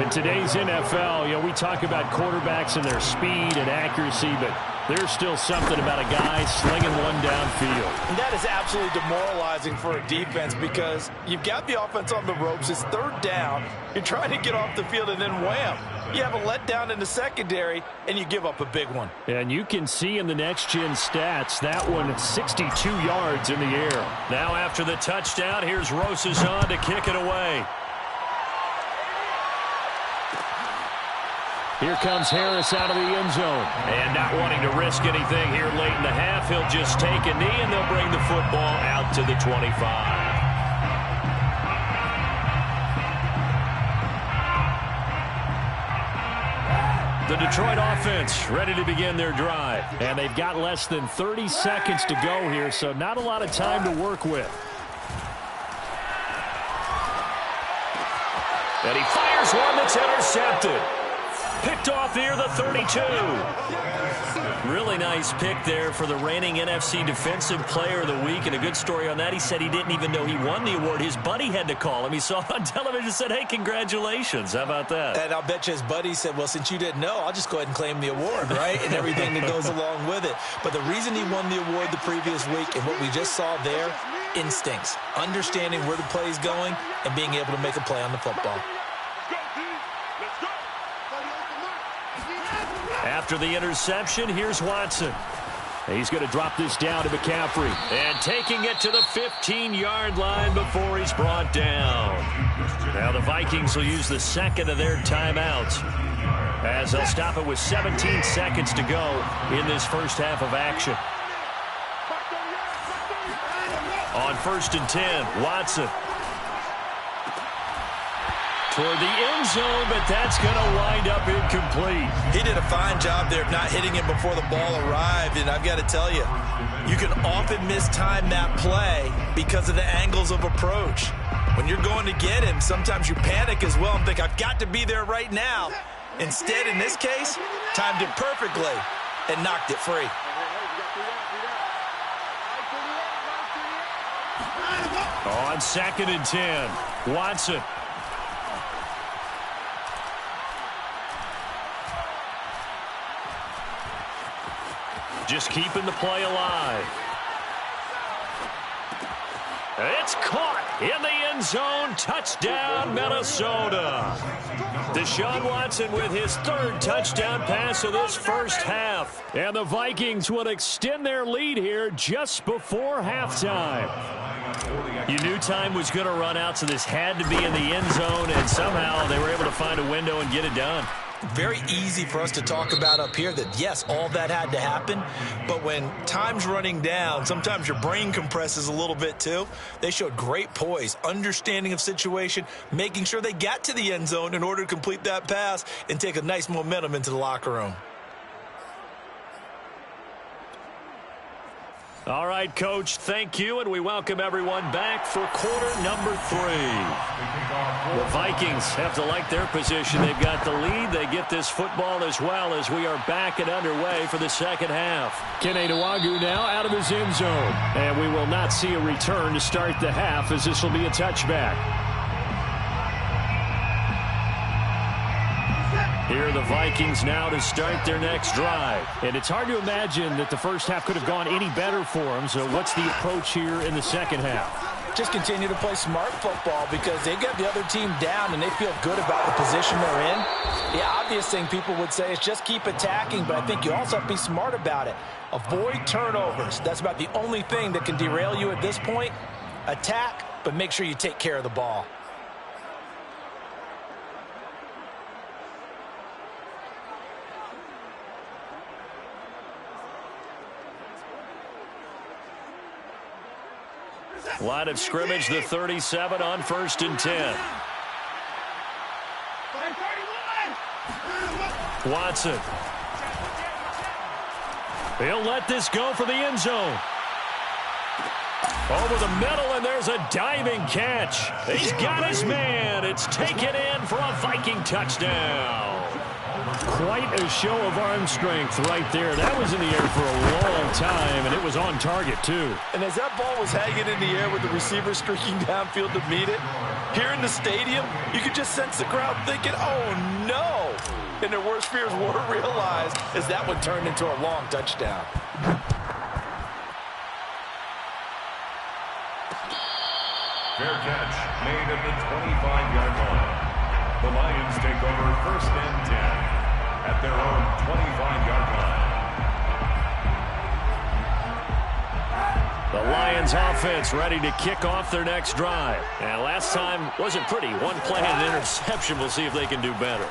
In today's NFL, we talk about quarterbacks and their speed and accuracy, but there's still something about a guy slinging one downfield. And that is absolutely demoralizing for a defense because you've got the offense on the ropes. It's 3rd down. You're trying to get off the field, and then wham. You have a letdown in the secondary, and you give up a big one. And you can see in the next-gen stats, that one 62 yards in the air. Now after the touchdown, here's Rosas on to kick it away. Here comes Harris out of the end zone. And not wanting to risk anything here late in the half, he'll just take a knee, and they'll bring the football out to the 25. The Detroit offense ready to begin their drive. And they've got less than 30 seconds to go here, so not a lot of time to work with. And he fires one that's intercepted. Picked off near the 32. Really nice pick there for the reigning NFC Defensive Player of the Week. And a good story on that, he said he didn't even know he won the award. His buddy had to call him. He saw it on television and said, hey, congratulations. How about that? And I'll bet you his buddy said, well, since you didn't know, I'll just go ahead and claim the award, right? And everything that goes along with it. But the reason he won the award the previous week and what we just saw there, instincts, understanding where the play is going and being able to make a play on the football. After the interception, here's Watson. He's going to drop this down to McCaffrey. And taking it to the 15-yard line before he's brought down. Now the Vikings will use the second of their timeouts, as they'll stop it with 17 seconds to go in this first half of action. On 1st and 10, Watson. Toward the end zone, but that's going to wind up incomplete. He did a fine job there of not hitting him before the ball arrived, and I've got to tell you, you can often mistime that play because of the angles of approach. When you're going to get him, sometimes you panic as well and think, I've got to be there right now. Instead, in this case, timed it perfectly and knocked it free. On 2nd and 10, Watson. Just keeping the play alive. It's caught in the end zone. Touchdown, Minnesota. Deshaun Watson with his 3rd touchdown pass of this first half. And the Vikings would extend their lead here just before halftime. You knew time was going to run out, so this had to be in the end zone, and somehow they were able to find a window and get it done. Very easy for us to talk about up here that, yes, all that had to happen, but when time's running down, sometimes your brain compresses a little bit too. They showed great poise, understanding of situation, making sure they got to the end zone in order to complete that pass and take a nice momentum into the locker room. All right, Coach, thank you, and we welcome everyone back for quarter number 3. The Vikings have to like their position. They've got the lead. They get this football as well as we are back and underway for the second half. Kene Nwangwu now out of his end zone, and we will not see a return to start the half, as this will be a touchback. Here are the Vikings now to start their next drive. And it's hard to imagine that the first half could have gone any better for them. So what's the approach here in the second half? Just continue to play smart football because they got the other team down and they feel good about the position they're in. The obvious thing people would say is just keep attacking, but I think you also have to be smart about it. Avoid turnovers. That's about the only thing that can derail you at this point. Attack, but make sure you take care of the ball. Line of scrimmage, the 37 on 1st and 10. Watson. He'll let this go for the end zone. Over the middle, and there's a diving catch. He's got his man. It's taken in for a Viking touchdown. Quite a show of arm strength right there. That was in the air for a long time, and it was on target, too. And as that ball was hanging in the air with the receiver streaking downfield to meet it, here in the stadium, you could just sense the crowd thinking, oh, no. And their worst fears were realized as that one turned into a long touchdown. Fair catch made at the 25-yard line. The Lions take over 1st and 10 at their own 25-yard line. The Lions offense ready to kick off their next drive. And last time wasn't pretty. One play and an interception. We'll see if they can do better.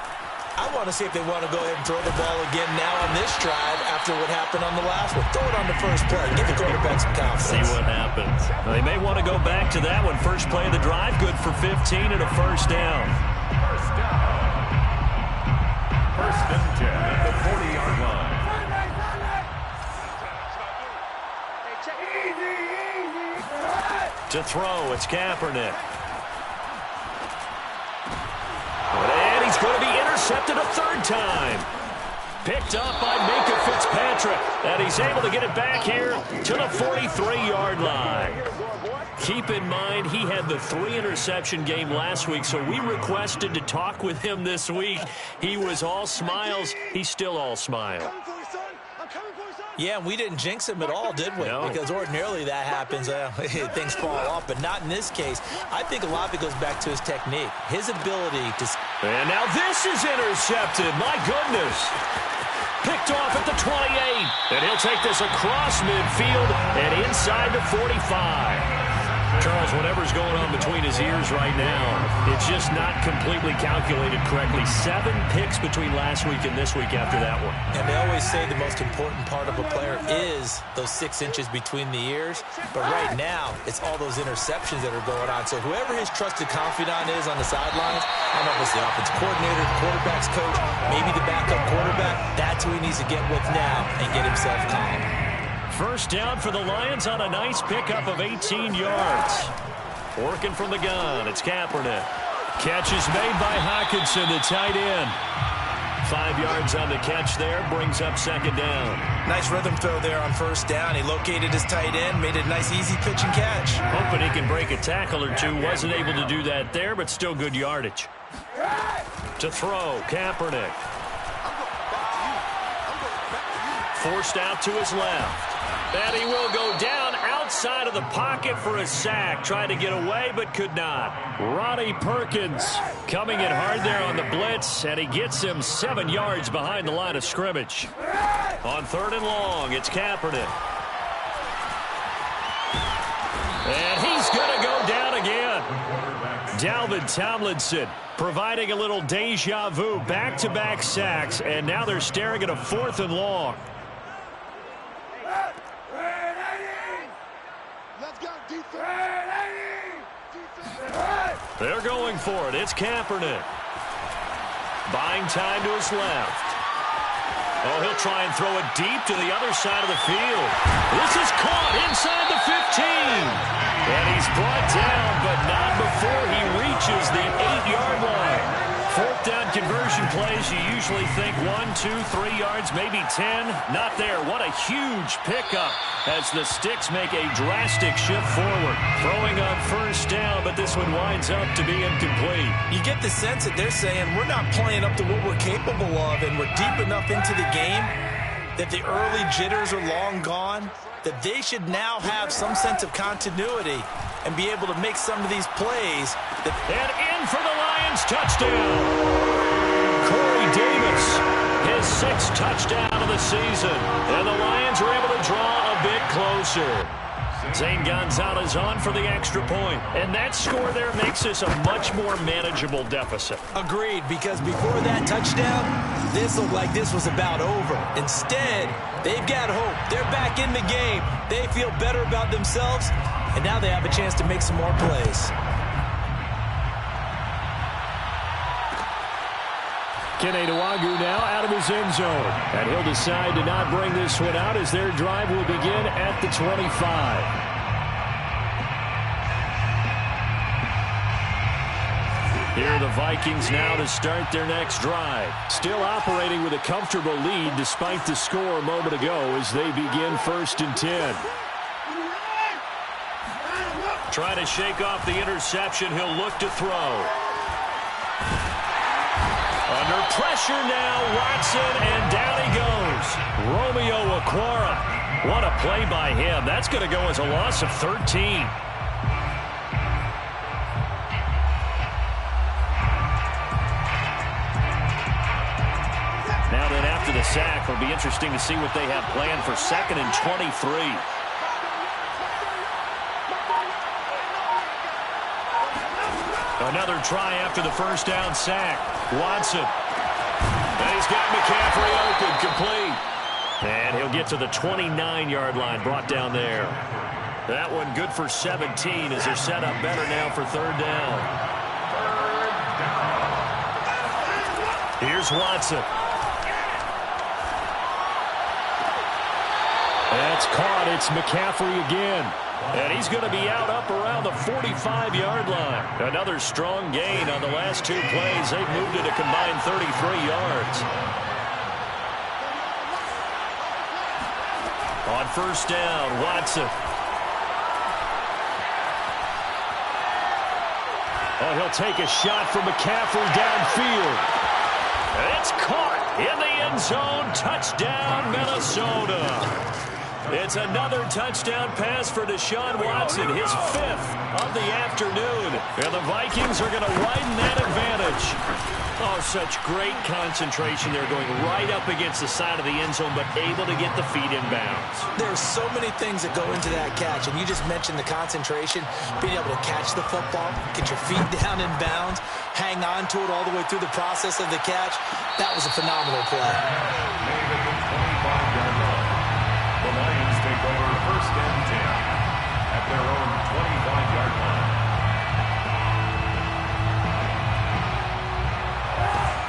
I want to see if they want to go ahead and throw the ball again now on this drive after what happened on the last one. Throw it on the first play. Give the quarterback some confidence. See what happens. They may want to go back to that one. First play of the drive, good for 15 and a first down. First down. 1st and 10 at the 40-yard line. To throw, it's Kaepernick. And he's going to be intercepted a 3rd time. Picked up by Minka Fitzpatrick. And he's able to get it back here to the 43-yard line. Keep in mind, he had the 3-interception game last week, so we requested to talk with him this week. He was all smiles. He's still all smile. I'm coming for you, son. Yeah, we didn't jinx him at all, did we? No. Because ordinarily that happens. Things fall off, but not in this case. I think a lot of it goes back to his technique, his ability to... And now this is intercepted. My goodness. Picked off at the 28. And he'll take this across midfield and inside the 45. Charles, whatever's going on between his ears right now, it's just not completely calculated correctly. 7 picks between last week and this week after that one. And they always say the most important part of a player is those 6 inches between the ears. But right now, it's all those interceptions that are going on. So whoever his trusted confidant is on the sidelines, I don't know if it's the offensive coordinator, the quarterback's coach, maybe the backup quarterback, that's who he needs to get with now and get himself calm. First down for the Lions on a nice pickup of 18 yards. Working from the gun, it's Kaepernick. Catch is made by Hockenson, the tight end. 5 yards on the catch there, brings up second down. Nice rhythm throw there on first down. He located his tight end, made a nice easy pitch and catch. Hoping he can break a tackle or two. Wasn't able to do that there, but still good yardage. To throw, Kaepernick. Forced out to his left. And he will go down outside of the pocket for a sack. Tried to get away, but could not. Ronnie Perkins coming in hard there on the blitz, and he gets him 7 yards behind the line of scrimmage. On 3rd and long, it's Kaepernick. And he's going to go down again. Dalvin Tomlinson providing a little deja vu, back-to-back sacks, and now they're staring at a 4th and long. They're going for it. It's Kaepernick. Buying time to his left. Oh, he'll try and throw it deep to the other side of the field. This is caught inside the 15. And he's brought down, but not before he reaches the 8-yard line. 4th down conversion plays, you usually think 1, 2, 3 yards, maybe 10. Not there. What a huge pickup as the Sticks make a drastic shift forward. Throwing on first down, but this one winds up to be incomplete. You get the sense that they're saying we're not playing up to what we're capable of, and we're deep enough into the game that the early jitters are long gone, that they should now have some sense of continuity and be able to make some of these plays. And in for the Lions touchdown. Corey Davis, his 6th touchdown of the season. And the Lions are able to draw a bit closer. Zane Gonzalez on for the extra point. And that score there makes this a much more manageable deficit. Agreed, because before that touchdown, this looked like this was about over. Instead, they've got hope. They're back in the game. They feel better about themselves, and now they have a chance to make some more plays. Kene Nwangwu now out of his end zone. And he'll decide to not bring this one out as their drive will begin at the 25. Here are the Vikings now to start their next drive. Still operating with a comfortable lead despite the score a moment ago as they begin 1st and 10. Trying to shake off the interception. He'll look to throw. Under pressure now, Watson, and down he goes. Romeo Okwara. What a play by him. That's going to go as a loss of 13. Now then, after the sack, it'll be interesting to see what they have planned for 2nd and 23. Another try after the first down sack. Watson. And he's got McCaffrey open, complete. And he'll get to the 29-yard line, brought down there. That one good for 17 as they're set up better now for 3rd down. Here's Watson. That's caught. It's McCaffrey again. And he's going to be out up around the 45-yard line. Another strong gain on the last 2 plays. They've moved it a combined 33 yards. On first down, Watson. Oh, he'll take a shot from McCaffrey downfield. And it's caught in the end end zone. Touchdown, Minnesota. It's another touchdown pass for Deshaun Watson, his 5th of the afternoon. And the Vikings are going to widen that advantage. Oh, such great concentration there, going right up against the side of the end zone, but able to get the feet in bounds. There's so many things that go into that catch, and you just mentioned the concentration, being able to catch the football, get your feet down in bounds, hang on to it all the way through the process of the catch. That was a phenomenal play. The Lions take over 1st and 10 at their own 25-yard line.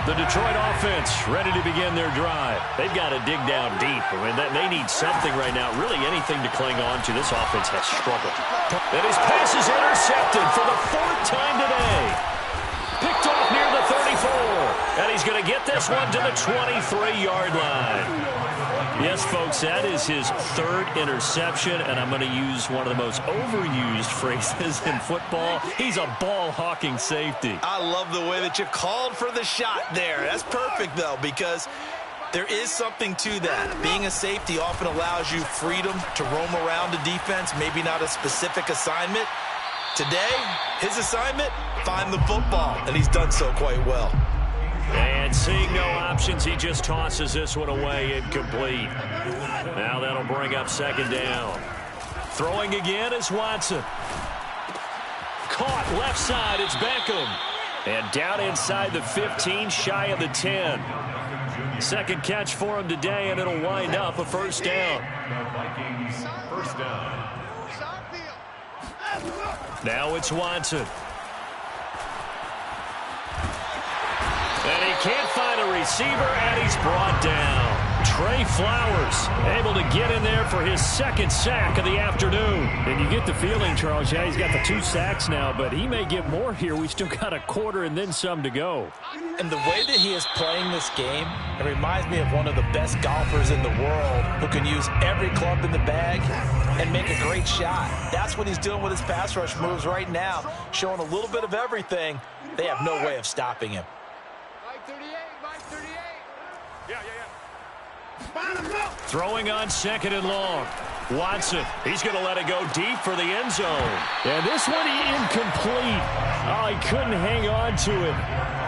The Detroit offense ready to begin their drive. They've got to dig down deep. I mean, they need something right now, really anything to cling on to. This offense has struggled. And his pass is intercepted for the 4th time today. Picked off near the 34. And he's going to get this one to the 23-yard line. Yes, folks, that is his 3rd interception, and I'm going to use one of the most overused phrases in football. He's a ball-hawking safety. I love the way that you called for the shot there. That's perfect, though, because there is something to that. Being a safety often allows you freedom to roam around the defense, maybe not a specific assignment. Today, his assignment, find the football, and he's done so quite well. And seeing no options, he just tosses this one away, incomplete. Now that'll bring up 2nd down. Throwing again is Watson. Caught left side, it's Beckham. And down inside the 15, shy of the 10. 2nd catch for him today, and it'll wind up a 1st down. Vikings 1st down. Now it's Watson. And he can't find a receiver, and he's brought down. Trey Flowers able to get in there for his 2nd sack of the afternoon. And you get the feeling, Charles, yeah, he's got the 2 sacks now, but he may get more here. We still got a quarter and then some to go. And the way that he is playing this game, it reminds me of one of the best golfers in the world who can use every club in the bag and make a great shot. That's what he's doing with his pass rush moves right now, showing a little bit of everything. They have no way of stopping him. Throwing on 2nd and long. Watson, he's going to let it go deep for the end zone. And this one incomplete. Oh, he couldn't hang on to it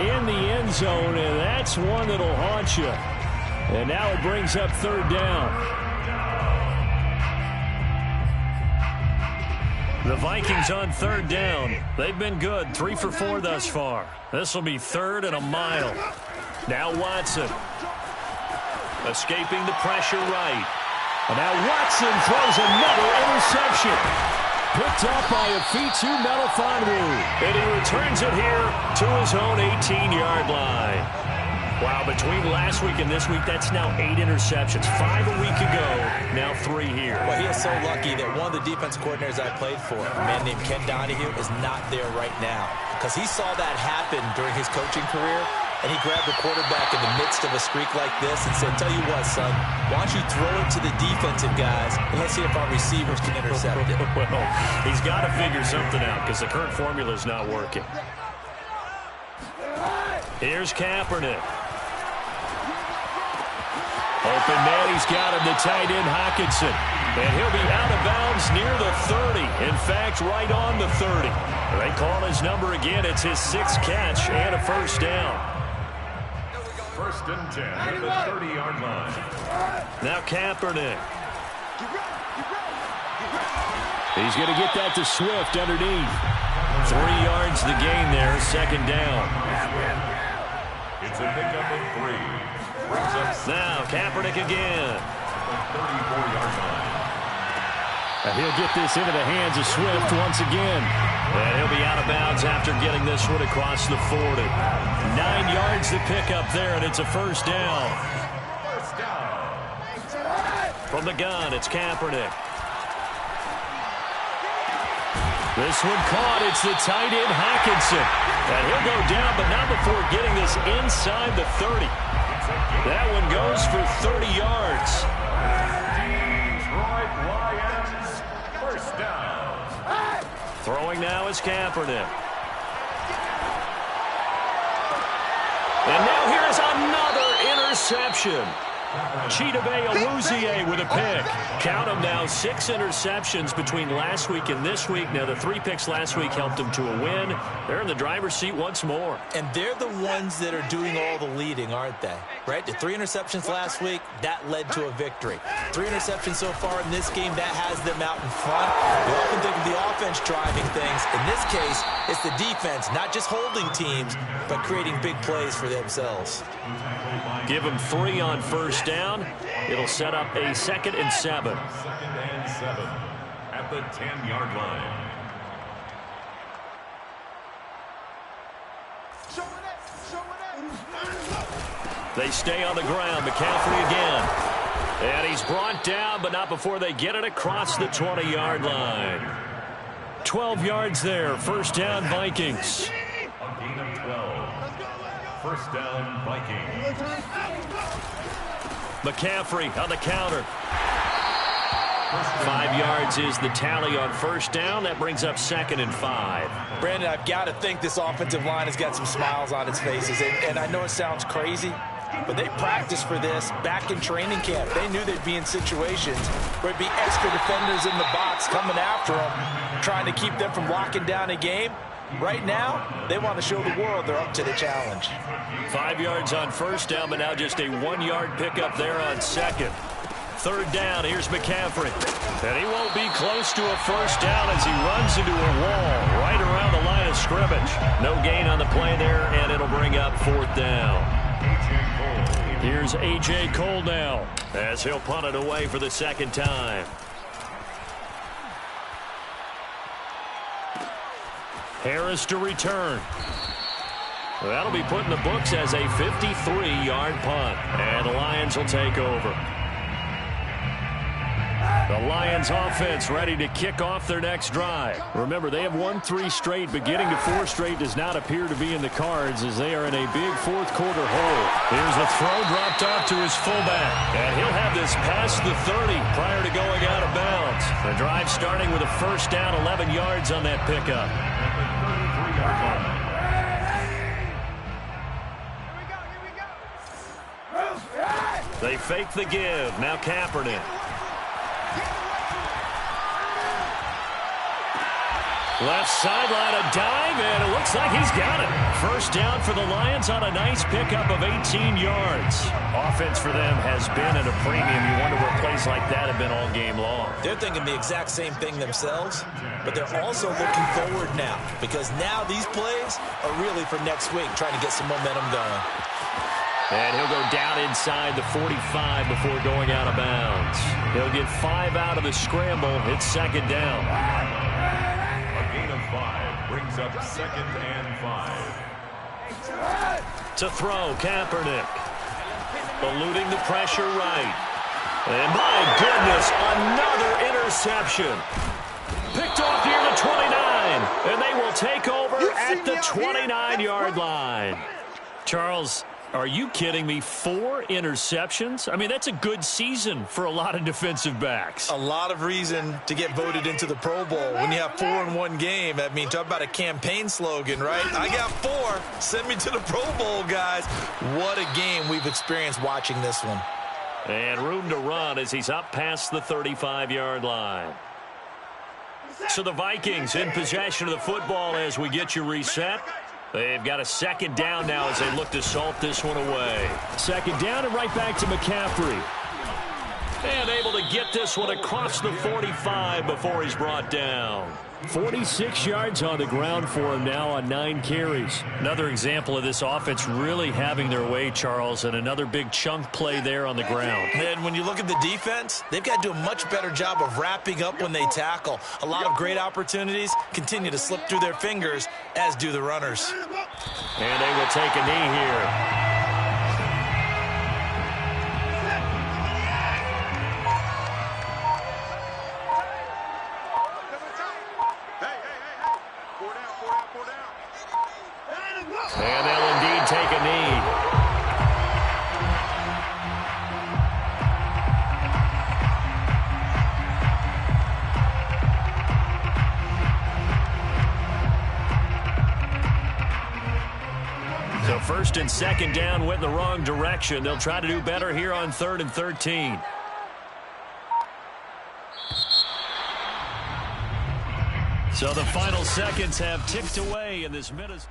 in the end zone, and that's one that'll haunt you. And now it brings up 3rd down. The Vikings on 3rd down. They've been good, 3 for 4 thus far. This will be 3rd and a mile. Now Watson. Escaping the pressure right. And now Watson throws another interception. Picked up by a Fitu Melifonwu. And he returns it here to his own 18-yard line. Wow, between last week and this week, that's now 8 interceptions. 5 a week ago, now 3 here. Well, he is so lucky that one of the defense coordinators I played for, a man named Ken Donahue, is not there right now. Because he saw that happen during his coaching career, and he grabbed the quarterback in the midst of a streak like this and said, tell you what, son, why don't you throw it to the defensive guys, and let's see if our receivers can intercept it. Well, he's got to figure something out because the current formula is not working. Here's Kaepernick. Open man, he's got him, the tight end Hockenson. And he'll be out of bounds near the 30. In fact, right on the 30. They call his number again. It's his 6th catch and a 1st down. 1st and 10 at the 30-yard line. Now Kaepernick. He's going to get that to Swift underneath. 3 yards the gain there, 2nd down. It's a pickup of 3. Now Kaepernick again. 34-yard line. And he'll get this into the hands of Swift once again. And he'll be out of bounds after getting this one across the 40. 9 yards to pick up there, and it's a 1st down. From the gun, it's Kaepernick. This one caught. It's the tight end Hockenson. And he'll go down, but not before getting this inside the 30. That one goes for 30 yards. Detroit Lions, 1st down. Throwing now is Kaepernick. And now here's another reception. Chidobe Awuzie with a pick. Count them now, 6 interceptions between last week and this week. Now, the 3 picks last week helped them to a win. They're in the driver's seat once more. And they're the ones that are doing all the leading, aren't they? Right? The 3 interceptions last week, that led to a victory. 3 interceptions so far in this game, that has them out in front. We often think of the offense driving things. In this case, it's the defense, not just holding teams, but creating big plays for themselves. Give them 3 on first down. It'll set up a 2nd and 7. 2nd and 7 at the 10-yard line. They stay on the ground. McCaffrey again. And he's brought down, but not before they get it across the 20-yard line. 12 yards there. First down, Vikings. A gain of 12. First down, Vikings. McCaffrey on the counter. 5 yards is the tally on first down. That brings up 2nd and 5. Brandon, I've got to think this offensive line has got some smiles on its faces. And I know it sounds crazy, but they practiced for this back in training camp. They knew they'd be in situations where it'd be extra defenders in the box coming after them, trying to keep them from locking down a game. Right now, they want to show the world they're up to the challenge. 5 yards on first down, but now just a 1-yard pickup there on 2nd. 3rd down, here's McCaffrey. And he won't be close to a first down as he runs into a wall right around the line of scrimmage. No gain on the play there, and it'll bring up 4th down. Here's A.J. Cole now as he'll punt it away for the 2nd time. Harris to return. That'll be put in the books as a 53-yard punt. And the Lions will take over. The Lions offense ready to kick off their next drive. Remember, they have won 3 straight, but getting to 4 straight does not appear to be in the cards as they are in a big 4th quarter hole. Here's the throw dropped off to his fullback. And he'll have this past the 30 prior to going out of bounds. The drive starting with a first down, 11 yards on that pickup. They fake the give. Now Kaepernick. Left sideline, a dive, and it looks like he's got it. First down for the Lions on a nice pickup of 18 yards. Offense for them has been at a premium. You wonder where plays like that have been all game long. They're thinking the exact same thing themselves, but they're also looking forward now because now these plays are really for next week, trying to get some momentum going. And he'll go down inside the 45 before going out of bounds. He'll get 5 out of the scramble. It's 2nd down. Brings up 2nd and 5. To throw, Kaepernick. Eluding the pressure right. And my goodness, another interception. Picked off near the 29. And they will take over at the 29-yard line. Charles, are you kidding me? 4 interceptions? I mean, that's a good season for a lot of defensive backs. A lot of reason to get voted into the Pro Bowl. When you have 4 in one game, I mean, talk about a campaign slogan, right? I got 4. Send me to the Pro Bowl, guys. What a game we've experienced watching this one. And room to run as he's up past the 35-yard line. So the Vikings in possession of the football as we get you reset. They've got a 2nd down now as they look to salt this one away. 2nd down and right back to McCaffrey. And able to get this one across the 45 before he's brought down. 46 yards on the ground for him now on 9 carries. Another example of this offense really having their way, Charles, and another big chunk play there on the ground. And when you look at the defense, they've got to do a much better job of wrapping up when they tackle. A lot of great opportunities continue to slip through their fingers, as do the runners. And they will take a knee here. And they'll indeed take a knee. So First and second down went in the wrong direction. They'll try to do better here on 3rd and 13. So the final seconds have ticked away in this Minnesota.